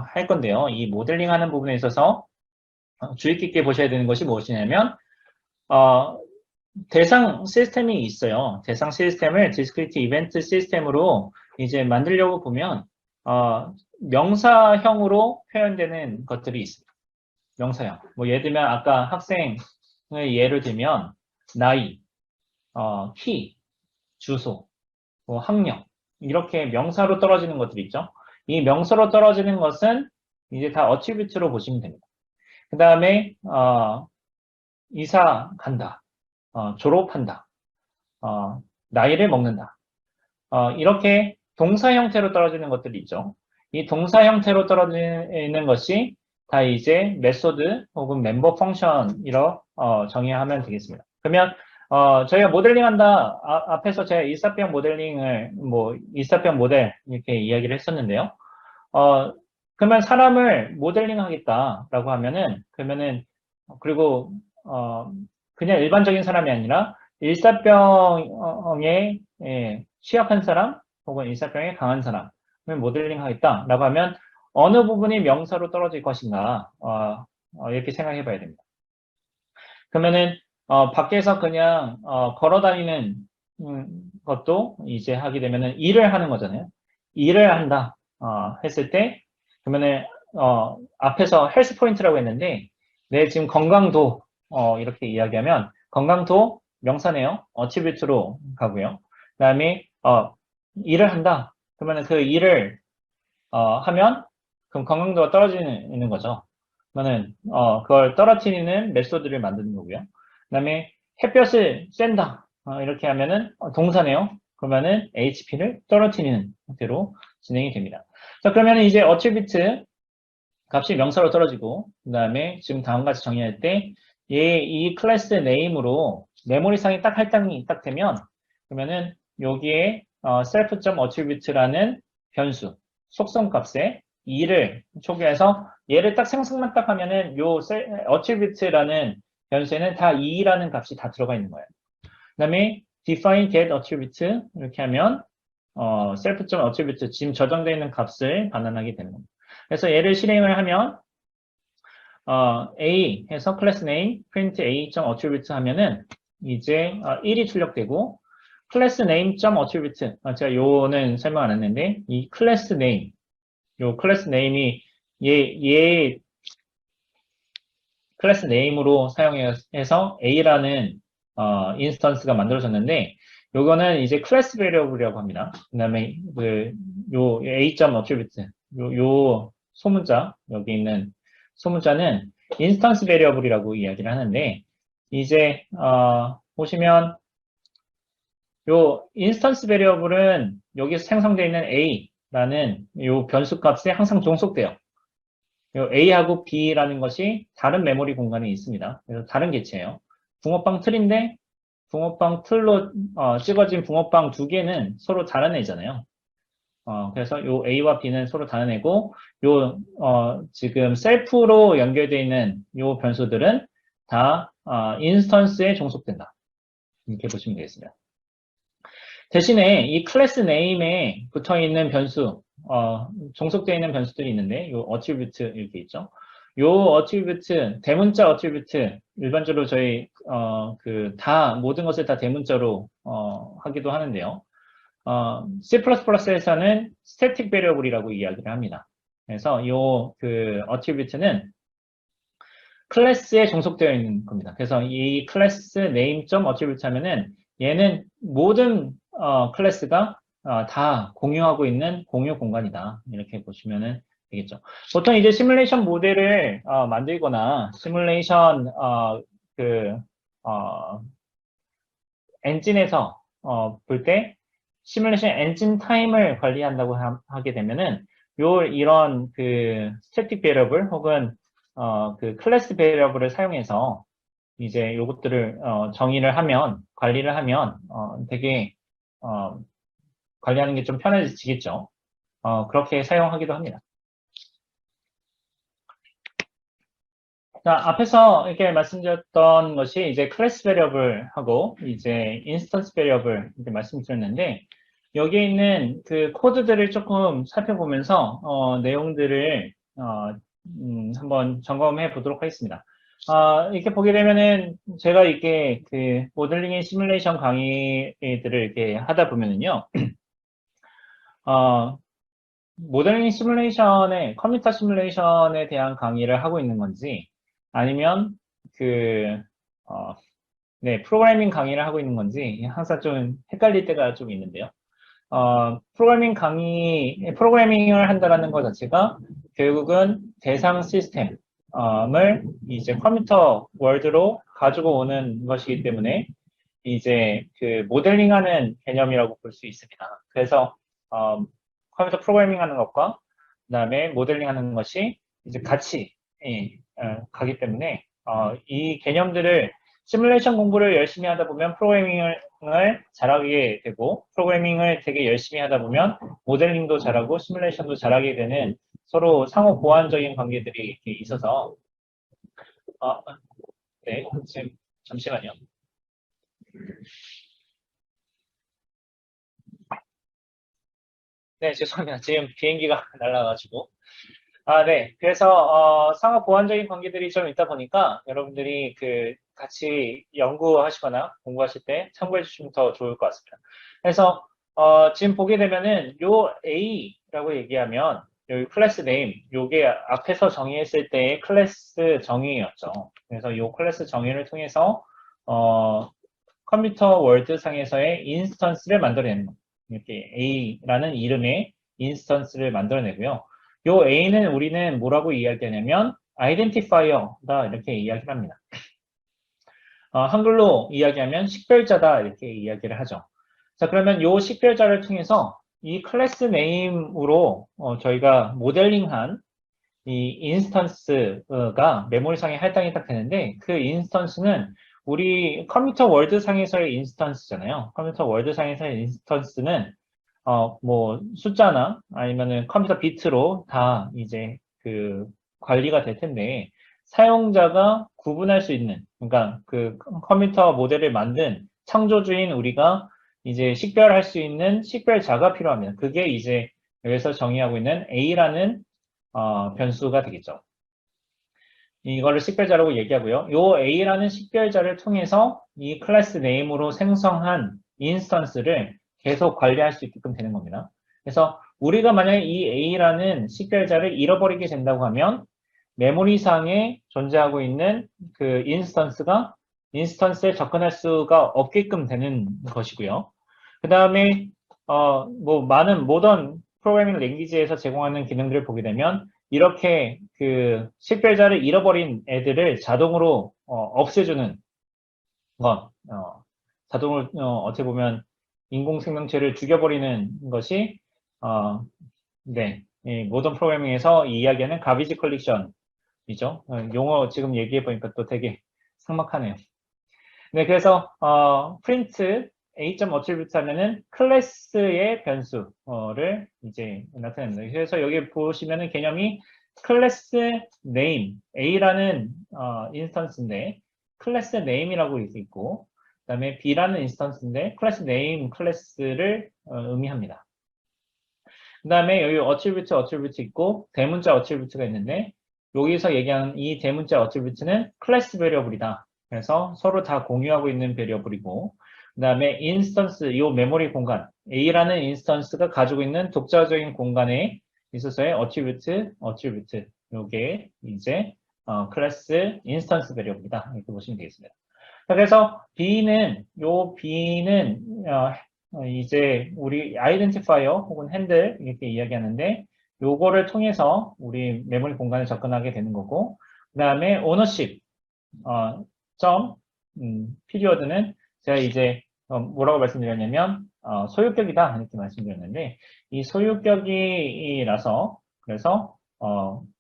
할 건데요. 이 모델링 하는 부분에 있어서 주의 깊게 보셔야 되는 것이 무엇이냐면 대상 시스템이 있어요. 대상 시스템을 디스크리트 이벤트 시스템으로 이제 만들려고 보면 명사형으로 표현되는 것들이 있습니다. 명사형. 뭐 예를 들면 아까 학생의 예를 들면 나이, 키, 주소, 뭐 학력 이렇게 명사로 떨어지는 것들이 있죠. 이 명사로 떨어지는 것은 이제 다 어트리뷰트로 보시면 됩니다. 그 다음에 이사 간다, 졸업한다, 나이를 먹는다. 이렇게 동사 형태로 떨어지는 것들이 있죠. 이 동사 형태로 떨어지는 것이 다 이제 메소드 혹은 멤버 펑션이라 정의하면 되겠습니다. 그러면 저희가 모델링 한다, 앞에서 제가 일사병 모델링을, 일사병 모델 이렇게 이야기를 했었는데요. 그러면 사람을 모델링 하겠다라고 하면은, 그리고, 그냥 일반적인 사람이 아니라 일사병에 취약한 사람 혹은 일사병에 강한 사람을 모델링 하겠다라고 하면 어느 부분이 명사로 떨어질 것인가, 이렇게 생각해 봐야 됩니다. 그러면은, 밖에서 그냥, 걸어 다니는 것도 이제 하게 되면은 일을 하는 거잖아요. 일을 한다, 했을 때, 그러면은, 앞에서 헬스 포인트라고 했는데, 내 지금 건강도, 이렇게 이야기하면, 건강도 명사네요. 어치비트로 가고요. 그 다음에, 일을 한다. 그러면은 그 일을, 하면, 그럼 건강도가 떨어지는 거죠. 그러면은, 그걸 떨어뜨리는 메소드를 만드는 거고요. 그 다음에 햇볕을 쐰다. 이렇게 하면은 동사네요. 그러면은 HP를 떨어뜨리는 형태로 진행이 됩니다. 자, 그러면 이제 어트리뷰트 값이 명사로 떨어지고, 그 다음에 지금 다음 같이 정의할 때, 이 클래스 네임으로 메모리상에 딱 할당이 딱 되면, 그러면은 여기에 self.attribute라는 변수, 속성 값에 2를 초기화해서 얘를 딱 생성만 딱 하면은 요 attribute라는 변수에는 다 2라는 값이 다 들어가 있는 거예요. 그 다음에 define get attribute 이렇게 하면 self.attribute 지금 저장되어 있는 값을 반환하게 되는 겁니다. 그래서 얘를 실행을 하면 A 해서 클래스 네임 print a.attribute 하면은 이제 1이 출력되고 클래스 네임.attribute 제가 요는 설명 안 했는데 이 클래스 네임 요 클래스 네임이 얘 클래스 네임으로 사용해서 A라는 인스턴스가 만들어졌는데 요거는 이제 클래스 베리어블이라고 합니다. 그다음에 요 A.attribute 요 소문자 여기 있는 소문자는 인스턴스 베리어블이라고 이야기를 하는데 이제 보시면 요 인스턴스 베리어블은 여기서 생성되어 있는 A라는 요 변수 값에 항상 종속돼요. A하고 B라는 것이 다른 메모리 공간에 있습니다. 그래서 다른 개체예요. 붕어빵 틀인데 붕어빵 틀로 찍어진 붕어빵 두 개는 서로 다른 애잖아요. 그래서 요 A와 B는 서로 다른 애고 요 지금 셀프로 연결되어 있는 요 변수들은 다 인스턴스에 종속된다. 이렇게 보시면 되겠습니다. 대신에 이 클래스 네임에 붙어 있는 변수, 종속되어 있는 변수들이 있는데, 요 어트리뷰트 이렇게 있죠. 요 어트리뷰트, 대문자 어트리뷰트, 일반적으로 저희, 모든 것을 다 대문자로, 하기도 하는데요. C++에서는 static variable이라고 이야기를 합니다. 그래서 요, 어트리뷰트는 클래스에 종속되어 있는 겁니다. 그래서 이 클래스 name.attribute 하면은 얘는 모든 클래스가 다 공유하고 있는 공유 공간이다. 이렇게 보시면 되겠죠. 보통 이제 시뮬레이션 모델을 만들거나 시뮬레이션 엔진에서 볼 때 시뮬레이션 엔진 타임을 관리한다고 하게 되면은 이런 스태틱 베리어블 혹은 클래스 베리어블을 사용해서 이제 요것들을 정의를 하면 관리를 하면 되게 관리하는 게 좀 편해지겠죠. 그렇게 사용하기도 합니다. 자, 앞에서 이렇게 말씀드렸던 것이 이제 클래스 베리어블하고 이제 인스턴스 베리어블 이렇게 말씀드렸는데 여기에 있는 코드들을 조금 살펴보면서 내용들을 한번 점검해 보도록 하겠습니다. 이렇게 보게 되면은 제가 이렇게 모델링 앤 시뮬레이션 강의들을 이렇게 하다 보면은요, 모델링 시뮬레이션의 컴퓨터 시뮬레이션에 대한 강의를 하고 있는 건지 아니면 프로그래밍 강의를 하고 있는 건지 항상 좀 헷갈릴 때가 좀 있는데요. 프로그래밍을 한다는 것 자체가 결국은 대상 시스템을 이제 컴퓨터 월드로 가지고 오는 것이기 때문에 이제 그 모델링하는 개념이라고 볼 수 있습니다. 그래서 컴퓨터 프로그래밍 하는 것과 그다음에 모델링 하는 것이 이제 같이 가기 때문에 이 개념들을 시뮬레이션 공부를 열심히 하다 보면 프로그래밍을 잘하게 되고 프로그래밍을 되게 열심히 하다 보면 모델링도 잘하고 시뮬레이션도 잘하게 되는 서로 상호 보완적인 관계들이 이렇게 있어서 네, 지금 잠시만요. 네, 죄송합니다. 지금 비행기가 날아가지고. 네. 그래서, 상호 보완적인 관계들이 좀 있다 보니까 여러분들이 그 같이 연구하시거나 공부하실 때 참고해 주시면 더 좋을 것 같습니다. 그래서, 지금 보게 되면은 요 A라고 얘기하면 여기 클래스 네임, 요게 앞에서 정의했을 때의 클래스 정의였죠. 그래서 요 클래스 정의를 통해서, 컴퓨터 월드 상에서의 인스턴스를 만들어내는 거. 이렇게 A라는 이름의 인스턴스를 만들어내고요. 요 A는 우리는 뭐라고 이야기하냐면 아이덴티파이어다 이렇게 이야기를 합니다. 한글로 이야기하면 식별자다 이렇게 이야기를 하죠. 자, 그러면 요 식별자를 통해서 이 클래스 네임으로 저희가 모델링한 이 인스턴스가 메모리상에 할당이 딱 되는데 그 인스턴스는 우리 컴퓨터 월드상에서의 인스턴스잖아요. 컴퓨터 월드상에서의 인스턴스는 뭐 숫자나 아니면은 컴퓨터 비트로 다 이제 그 관리가 될 텐데 사용자가 구분할 수 있는 그러니까 그 컴퓨터 모델을 만든 창조주인 우리가 이제 식별할 수 있는 식별자가 필요합니다. 그게 이제 여기서 정의하고 있는 A라는 변수가 되겠죠. 이거를 식별자라고 얘기하고요. 요 A라는 식별자를 통해서 이 클래스 네임으로 생성한 인스턴스를 계속 관리할 수 있게끔 되는 겁니다. 그래서 우리가 만약에 이 A라는 식별자를 잃어버리게 된다고 하면 메모리상에 존재하고 있는 그 인스턴스에 접근할 수가 없게끔 되는 것이고요. 그 다음에 뭐 많은 모던 프로그래밍 랭귀지에서 제공하는 기능들을 보게 되면 이렇게 그 식별자를 잃어버린 애들을 자동으로 없애주는 것, 자동으로 어떻게 보면 인공생명체를 죽여버리는 것이 네, 이 모던 프로그래밍에서 이야기하는 가비지 컬렉션이죠. 용어 지금 얘기해 보니까 또 되게 삭막하네요. 네, 그래서 프린트 A.attribute 하면은 클래스의 변수를 이제 나타냅니다. 그래서 여기 보시면은 개념이 클래스 네임 A라는 인스턴스인데 클래스 네임이라고 있고 그다음에 B라는 인스턴스인데 클래스 네임 클래스를 의미합니다. 그다음에 여기 attribute 있고 대문자 attribute가 있는데 여기서 얘기하는 이 대문자 attribute는 클래스 베리어블이다. 그래서 서로 다 공유하고 있는 베리어블이고 그 다음에 인스턴스, 이 메모리 공간 A라는 인스턴스가 가지고 있는 독자적인 공간에 있어서의 attribute 요게 이제 클래스 인스턴스 베리어블이다 이렇게 보시면 되겠습니다. 그래서 B는 이제 우리 아이덴티파이어 혹은 핸들 이렇게 이야기하는데 요거를 통해서 우리 메모리 공간에 접근하게 되는 거고 그 다음에 오너십 피리어드는 제가 이제 뭐라고 말씀드렸냐면 소유격이다 이렇게 말씀드렸는데 이 소유격이라서 그래서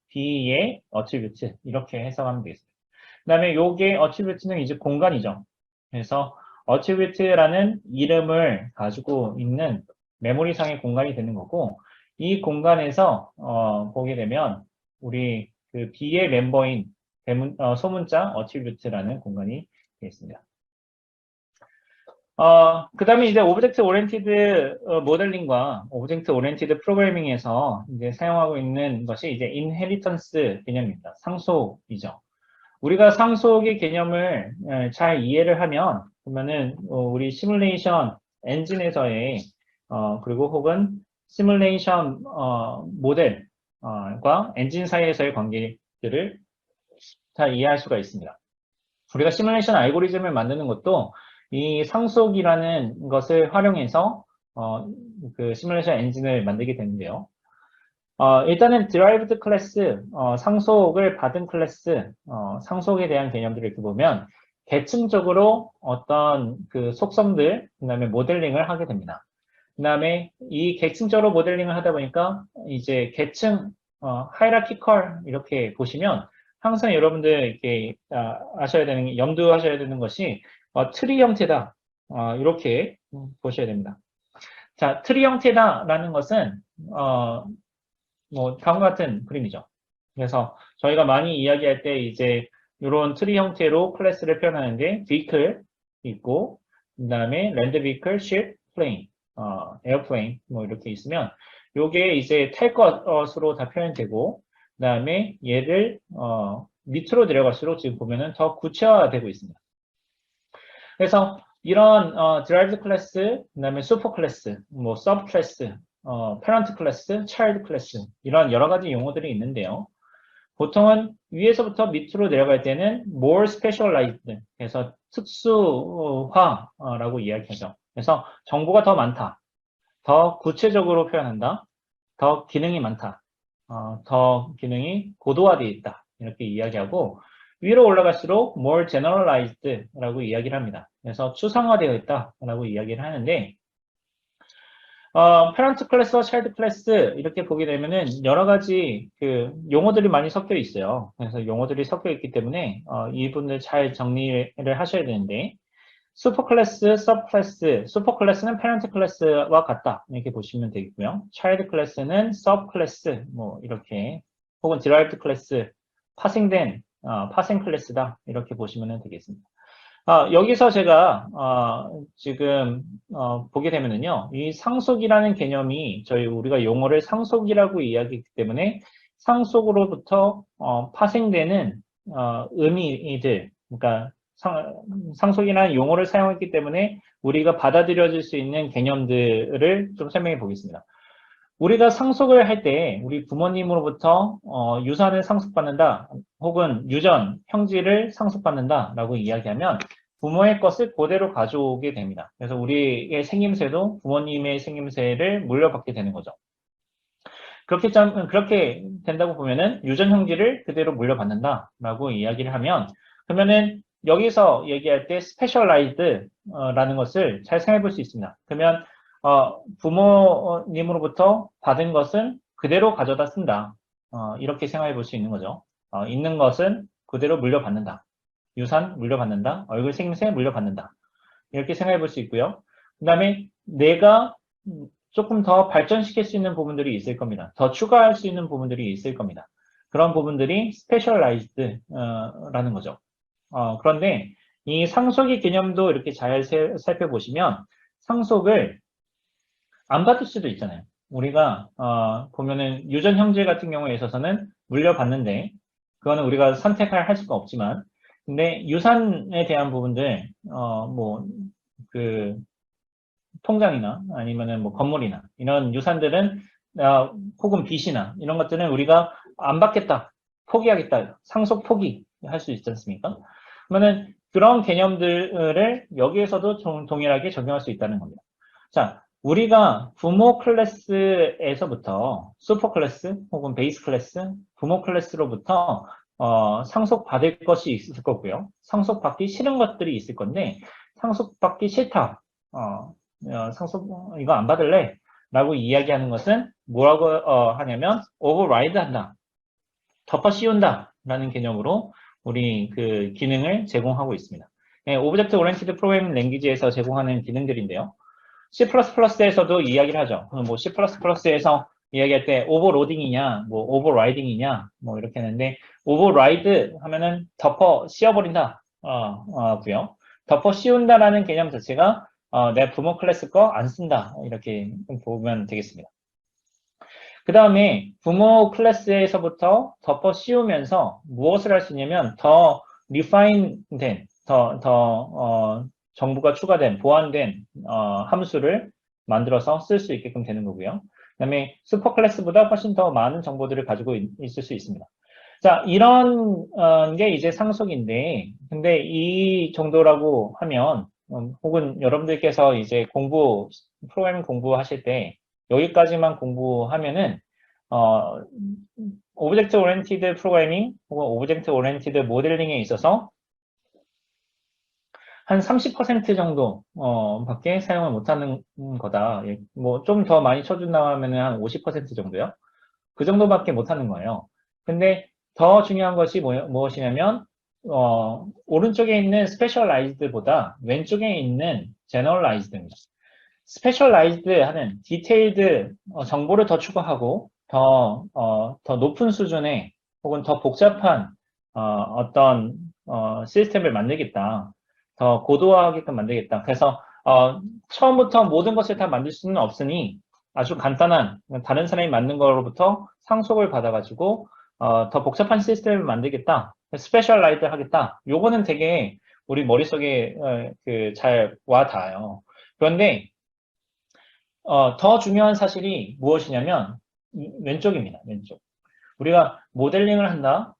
B의 attribute 이렇게 해석하면 되겠습니다. 그 다음에 요게 attribute는 이제 공간이죠. 그래서 attribute라는 이름을 가지고 있는 메모리상의 공간이 되는 거고 이 공간에서 보게 되면 우리 그 B의 멤버인 소문자 attribute라는 공간이 되겠습니다. 그 다음에 이제 오브젝트 오리엔티드 모델링과 오브젝트 오리엔티드 프로그래밍에서 이제 사용하고 있는 것이 이제 인헤리턴스 개념입니다. 상속이죠. 우리가 상속의 개념을 잘 이해를 하면 그러면은 우리 시뮬레이션 엔진에서의 그리고 혹은 시뮬레이션 모델과 엔진 사이에서의 관계들을 잘 이해할 수가 있습니다. 우리가 시뮬레이션 알고리즘을 만드는 것도 이 상속이라는 것을 활용해서 그 시뮬레이션 엔진을 만들게 되는데요. 일단은 derived 클래스, 상속을 받은 클래스, 상속에 대한 개념들을 이렇게 보면 계층적으로 어떤 그 속성들, 그 다음에 모델링을 하게 됩니다. 그 다음에 이 계층적으로 모델링을 하다 보니까 이제 계층, 하이라키컬 이렇게 보시면 항상 여러분들 이렇게 아셔야 되는, 염두하셔야 되는 것이 트리 형태다. 이렇게 보셔야 됩니다. 자, 트리 형태다라는 것은 뭐 다음과 같은 그림이죠. 그래서 저희가 많이 이야기할 때 이제 이런 트리 형태로 클래스를 표현하는데 vehicle 있고 그다음에 land vehicle, ship, plane, airplane 뭐 이렇게 있으면 요게 이제 탈 것으로 다 표현되고 그다음에 얘를 밑으로 내려갈수록 지금 보면은 더 구체화되고 있습니다. 그래서 이런 derived 클래스, 그다음에 슈퍼 클래스, 뭐 서브 클래스, parent 클래스, child 클래스 이런 여러 가지 용어들이 있는데요. 보통은 위에서부터 밑으로 내려갈 때는 more specialized, 그래서 특수화라고 이야기하죠. 그래서 정보가 더 많다, 더 구체적으로 표현한다, 더 기능이 많다, 더 기능이 고도화되어 있다 이렇게 이야기하고 위로 올라갈수록 more generalized라고 이야기를 합니다. 그래서 추상화되어 있다라고 이야기를 하는데 parent 클래스와 child 클래스 이렇게 보게 되면은 여러 가지 그 용어들이 많이 섞여 있어요. 그래서 용어들이 섞여 있기 때문에 이분들 잘 정리를 하셔야 되는데 슈퍼 클래스, 서브 클래스, 슈퍼 클래스는 parent 클래스와 같다 이렇게 보시면 되겠고요. child 클래스는 서브 클래스 뭐 이렇게 혹은 derived 클래스 파생된 파생 클래스다 이렇게 보시면 되겠습니다. 여기서 제가 지금 보게 되면은요, 이 상속이라는 개념이 저희 우리가 용어를 상속이라고 이야기하기 때문에 상속으로부터 파생되는 의미들, 그러니까 상속이라는 용어를 사용했기 때문에 우리가 받아들여질 수 있는 개념들을 좀 설명해 보겠습니다. 우리가 상속을 할 때 우리 부모님으로부터 유산을 상속받는다 혹은 유전, 형질을 상속받는다라고 이야기하면 부모의 것을 그대로 가져오게 됩니다. 그래서 우리의 생김새도 부모님의 생김새를 물려받게 되는 거죠. 그렇게 된다고 보면은 유전 형질을 그대로 물려받는다라고 이야기를 하면 그러면은 여기서 얘기할 때 specialized라는 것을 잘 생각해 볼 수 있습니다. 그러면 부모님으로부터 받은 것은 그대로 가져다 쓴다. 이렇게 생각해 볼 수 있는 거죠. 있는 것은 그대로 물려받는다. 유산 물려받는다. 얼굴 생김새 물려받는다. 이렇게 생각해 볼 수 있고요. 그 다음에 내가 조금 더 발전시킬 수 있는 부분들이 있을 겁니다. 더 추가할 수 있는 부분들이 있을 겁니다. 그런 부분들이 specialized라는 거죠. 그런데 이 상속의 개념도 이렇게 잘 살펴보시면 상속을 안 받을 수도 있잖아요. 우리가 보면은 유전 형제 같은 경우에 있어서는 물려받는데 그거는 우리가 선택할 할 수가 없지만 근데 유산에 대한 부분들 뭐 그 통장이나 아니면은 뭐 건물이나 이런 유산들은 혹은 빚이나 이런 것들은 우리가 안 받겠다, 포기하겠다, 상속 포기할 수 있지 않습니까? 그러면은 그런 개념들을 여기에서도 동일하게 적용할 수 있다는 겁니다. 자, 우리가 부모 클래스에서부터 슈퍼 클래스 혹은 베이스 클래스, 부모 클래스로부터 상속받을 것이 있을 거고요. 상속받기 싫은 것들이 있을 건데 상속받기 싫다. 상속 이거 안 받을래? 라고 이야기하는 것은 뭐라고 하냐면 override 한다. 덮어 씌운다. 라는 개념으로 우리 그 기능을 제공하고 있습니다. 네, 오브젝트 오리엔티드 프로그래밍 랭귀지에서 제공하는 기능들인데요. C++에서도 이야기를 하죠. 뭐 C++에서 이야기할 때 오버로딩이냐, 뭐 오버라이딩이냐, 뭐 이렇게 하는데 오버라이드 하면은 덮어 씌워버린다. 고요. 덮어 씌운다라는 개념 자체가 내 부모 클래스 거 안 쓴다. 이렇게 보면 되겠습니다. 그 다음에 부모 클래스에서부터 덮어 씌우면서 무엇을 할 수 있냐면 더 리파인된, 더 정보가 추가된, 보완된 함수를 만들어서 쓸 수 있게끔 되는 거고요. 그 다음에 슈퍼 클래스보다 훨씬 더 많은 정보들을 가지고 있을 수 있습니다. 자, 이런 게 이제 상속인데, 근데 이 정도라고 하면, 혹은 여러분들께서 이제 프로그래밍 공부하실 때, 여기까지만 공부하면은, 오브젝트 오리엔티드 프로그래밍, 혹은 오브젝트 오리엔티드 모델링에 있어서, 한 30% 정도 밖에 사용을 못하는 거다. 예, 뭐좀 더 많이 쳐준다면 한 50% 정도요. 그 정도밖에 못하는 거예요. 근데 더 중요한 것이 무엇이냐면 오른쪽에 있는 스페셜라이즈드보다 왼쪽에 있는 제너럴라이즈드입니다. 스페셜라이즈드 하는 디테일드 정보를 더 추가하고 더 높은 수준의 혹은 더 복잡한 어떤 시스템을 만들겠다. 더 고도화하게끔 만들겠다. 그래서 처음부터 모든 것을 다 만들 수는 없으니 아주 간단한 다른 사람이 만든 거로부터 상속을 받아가지고 더 복잡한 시스템을 만들겠다. 스페셜라이즈 하겠다. 요거는 되게 우리 머릿속에 잘 와닿아요. 그런데 더 중요한 사실이 무엇이냐면 왼쪽입니다. 왼쪽. 우리가 모델링을 한다.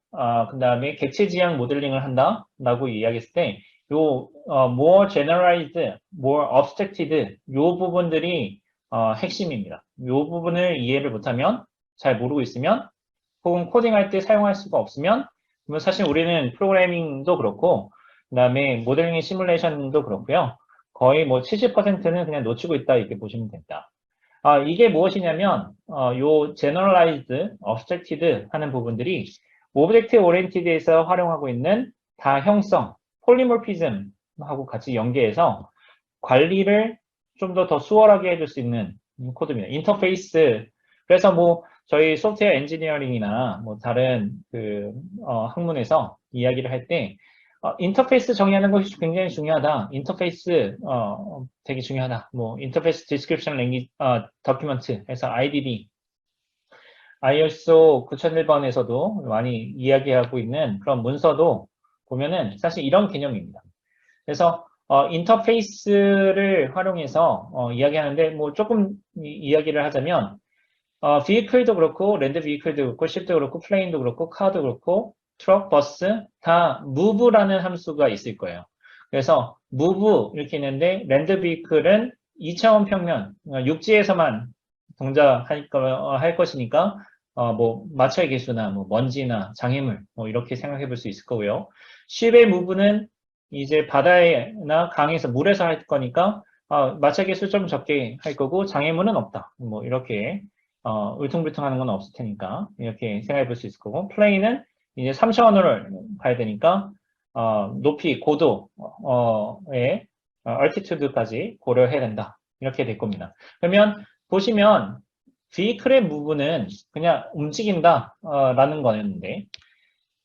그 다음에 객체 지향 모델링을 한다. 라고 이야기했을 때 요 more generalized, more abstracted 요 부분들이 핵심입니다. 요 부분을 이해를 못하면 잘 모르고 있으면 혹은 코딩할 때 사용할 수가 없으면 그러면 사실 우리는 프로그래밍도 그렇고 그 다음에 모델링 시뮬레이션도 그렇고요. 거의 뭐 70%는 그냥 놓치고 있다 이렇게 보시면 됩니다. 이게 무엇이냐면 요 generalized, abstracted 하는 부분들이 오브젝트 오리엔티드에서 활용하고 있는 다형성, 폴리모피즘하고 같이 연계해서 관리를 좀 더 수월하게 해줄 수 있는 코드입니다. 인터페이스. 그래서 뭐 저희 소프트웨어 엔지니어링이나 뭐 다른 학문에서 이야기를 할 때 인터페이스 정의하는 것이 굉장히 중요하다. 인터페이스 되게 중요하다. 뭐 인터페이스 디스크립션 랭귀지 더큐먼트 해서 IDD ISO 9001번에서도 많이 이야기하고 있는 그런 문서도 보면은 사실 이런 개념입니다. 그래서 인터페이스를 활용해서 이야기하는데 뭐 조금 이야기를 하자면 vehicle도 그렇고 랜드 vehicle도 그렇고 ship도 그렇고 plane도 그렇고 car도 그렇고 트럭, 버스 다 move라는 함수가 있을 거예요. 그래서 move 이렇게 있는데 랜드 vehicle은 2차원 평면 육지에서만 동작할 것이니까 뭐 마찰 계수나 뭐 먼지나 장애물 뭐 이렇게 생각해 볼 수 있을 거고요. ship의 move는 이제 바다나 강에서 물에서 할 거니까 마찰 계수 좀 적게 할 거고 장애물은 없다. 뭐 이렇게 울퉁불퉁하는 건 없을 테니까 이렇게 생각해 볼 수 있을 거고 플레인은 이제 3차원으로 가야 되니까 높이, 고도의 altitude까지 고려해야 된다. 이렇게 될 겁니다. 그러면 보시면 vehicle의 부분은 그냥 움직인다 라는 거였는데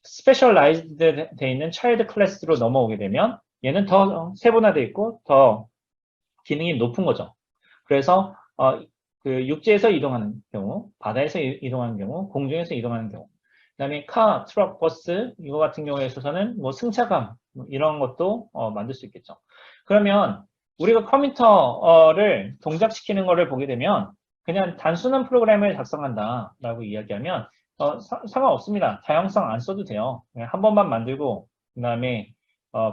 스페셜라이즈드 되어 있는 차일드 클래스로 넘어오게 되면 얘는 더 세분화되어 있고 더 기능이 높은 거죠. 그래서 그 육지에서 이동하는 경우, 바다에서 이동하는 경우, 공중에서 이동하는 경우, 그다음에 카, 트럭, 버스 이거 같은 경우에 있어서는 뭐 승차감 뭐 이런 것도 만들 수 있겠죠. 그러면 우리가 컴퓨터를 동작시키는 것을 보게 되면 그냥 단순한 프로그램을 작성한다라고 이야기하면 상관없습니다. 다양성 안 써도 돼요. 그냥 한 번만 만들고 그다음에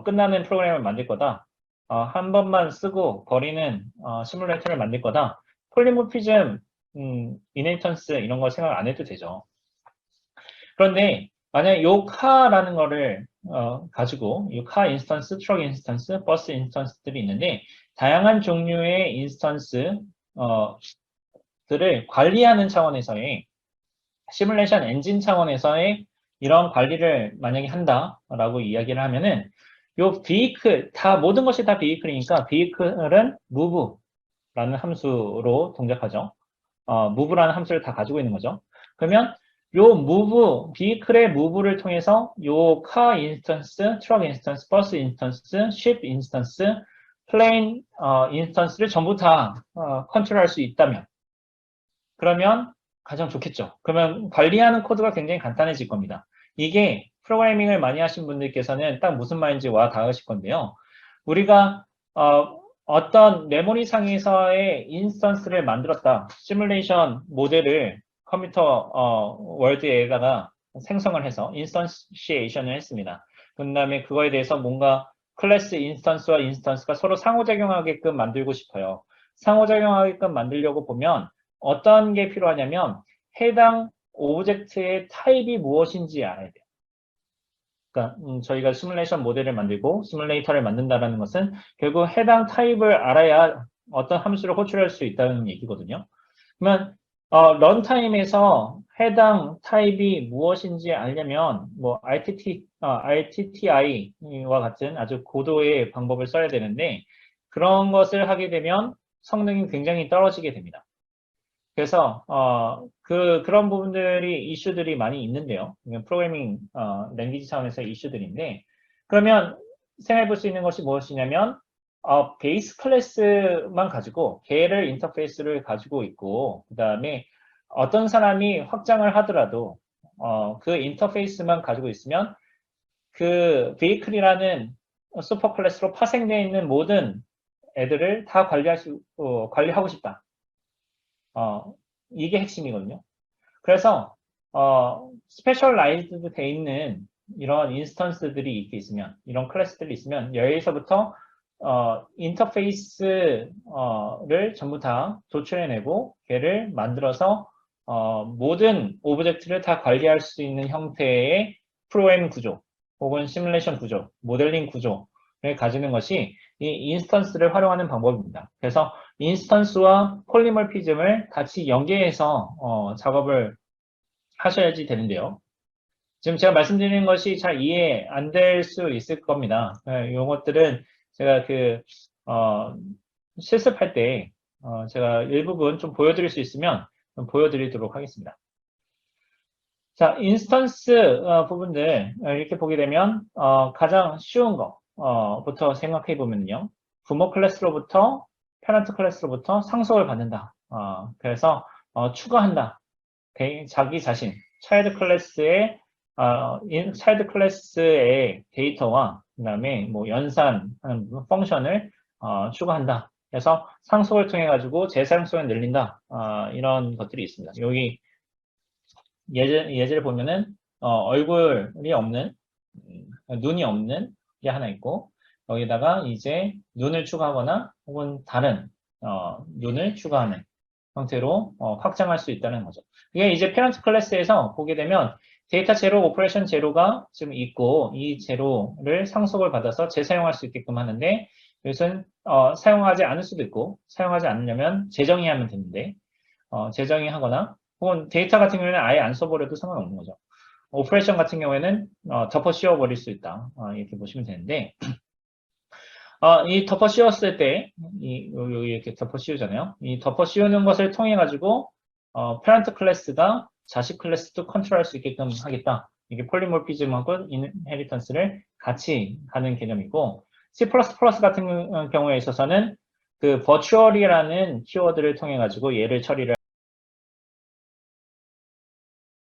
끝나는 프로그램을 만들 거다. 한 번만 쓰고 버리는 시뮬레이터를 만들 거다. 폴리모피즘, 이네이턴스 이런 거 생각 안 해도 되죠. 그런데 만약 요 카라는 거를 가지고 이 카 인스턴스, 트럭 인스턴스, 버스 인스턴스들이 있는데 다양한 종류의 인스턴스들을 관리하는 차원에서의 시뮬레이션 엔진 차원에서의 이런 관리를 만약에 한다라고 이야기를 하면은 요 비이클 모든 것이 다 비이클이니까 비이클은 move라는 함수로 동작하죠. move라는 함수를 다 가지고 있는 거죠. 그러면 요 move, 비이클의 move를 통해서 요 car 인스턴스, 트럭 인스턴스, 버스 인스턴스, ship 인스턴스, plane 인스턴스를 전부 다 컨트롤할 수 있다면 그러면 가장 좋겠죠. 그러면 관리하는 코드가 굉장히 간단해질 겁니다. 이게 프로그래밍을 많이 하신 분들께서는 딱 무슨 말인지 와 닿으실 건데요. 우리가 어떤 메모리 상에서의 인스턴스를 만들었다. 시뮬레이션 모델을 컴퓨터 월드에다가 생성을 해서 인스턴시에이션을 했습니다. 그 다음에 그거에 대해서 뭔가 클래스 인스턴스와 인스턴스가 서로 상호작용하게끔 만들고 싶어요. 상호작용하게끔 만들려고 보면 어떤 게 필요하냐면 해당 오브젝트의 타입이 무엇인지 알아야 돼요. 그러니까 저희가 시뮬레이션 모델을 만들고 시뮬레이터를 만든다라는 것은 결국 해당 타입을 알아야 어떤 함수를 호출할 수 있다는 얘기거든요. 그러면 런타임에서 해당 타입이 무엇인지 알려면 뭐 RTTI와 같은 아주 고도의 방법을 써야 되는데 그런 것을 하게 되면 성능이 굉장히 떨어지게 됩니다. 그래서 그런 부분들이 이슈들이 많이 있는데요. 프로그래밍 랭귀지 차원에서 이슈들인데 그러면 생각해 볼 수 있는 것이 무엇이냐면 베이스 클래스만 가지고 걔를 인터페이스를 가지고 있고 그 다음에 어떤 사람이 확장을 하더라도 그 인터페이스만 가지고 있으면 그 베이클이라는 슈퍼 클래스로 파생되어 있는 모든 애들을 다 관리하고 싶다. 이게 핵심이거든요. 그래서 스페셜라이즈드 돼 있는 이런 인스턴스들이 이렇게 있으면 이런 클래스들이 있으면 여기서부터 인터페이스를 전부 다 도출해내고 걔를 만들어서 모든 오브젝트를 다 관리할 수 있는 형태의 프로그램 구조 혹은 시뮬레이션 구조, 모델링 구조를 가지는 것이 이 인스턴스를 활용하는 방법입니다. 그래서 인스턴스와 폴리몰피즘을 같이 연계해서 작업을 하셔야지 되는데요. 지금 제가 말씀드리는 것이 잘 이해 안 될 수 있을 겁니다. 이런 것들은 제가 실습할 때 제가 일부분 좀 보여드릴 수 있으면 좀 보여드리도록 하겠습니다. 자, 인스턴스 부분들 이렇게 보게 되면 가장 쉬운 거부터 생각해 보면요. 부모 클래스로부터 페런트 클래스로부터 상속을 받는다. 그래서 추가한다. 자기 자신 차일드 클래스의 데이터와 그다음에 뭐 연산하는 펑션을 추가한다. 그래서 상속을 통해 가지고 재사용성을 늘린다. 이런 것들이 있습니다. 여기 예제를 보면은 얼굴이 없는 눈이 없는 게 하나 있고 여기다가 이제 눈을 추가하거나 혹은 다른 눈을 추가하는 형태로 확장할 수 있다는 거죠. 이게 이제 페런트 클래스에서 보게 되면 데이터 제로, 오퍼레이션 제로가 지금 있고 이 제로를 상속을 받아서 재사용할 수 있게끔 하는데 이것은 사용하지 않을 수도 있고 사용하지 않으려면 재정의하면 되는데 재정의하거나 혹은 데이터 같은 경우에는 아예 안 써버려도 상관없는 거죠. 오퍼레이션 같은 경우에는 덮어 씌워버릴 수 있다. 이렇게 보시면 되는데 이 덮어 씌웠을 때 여기 이렇게 덮어 씌우잖아요. 이 덮어 씌우는 것을 통해 가지고 페런트 클래스가 자식 클래스도 컨트롤할 수 있게끔 하겠다. 이게 폴리몰피즘하고 인헤리턴스를 같이 가는 개념이고 C++ 같은 경우에 있어서는 그 virtual이라는 키워드를 통해 가지고 얘를 처리를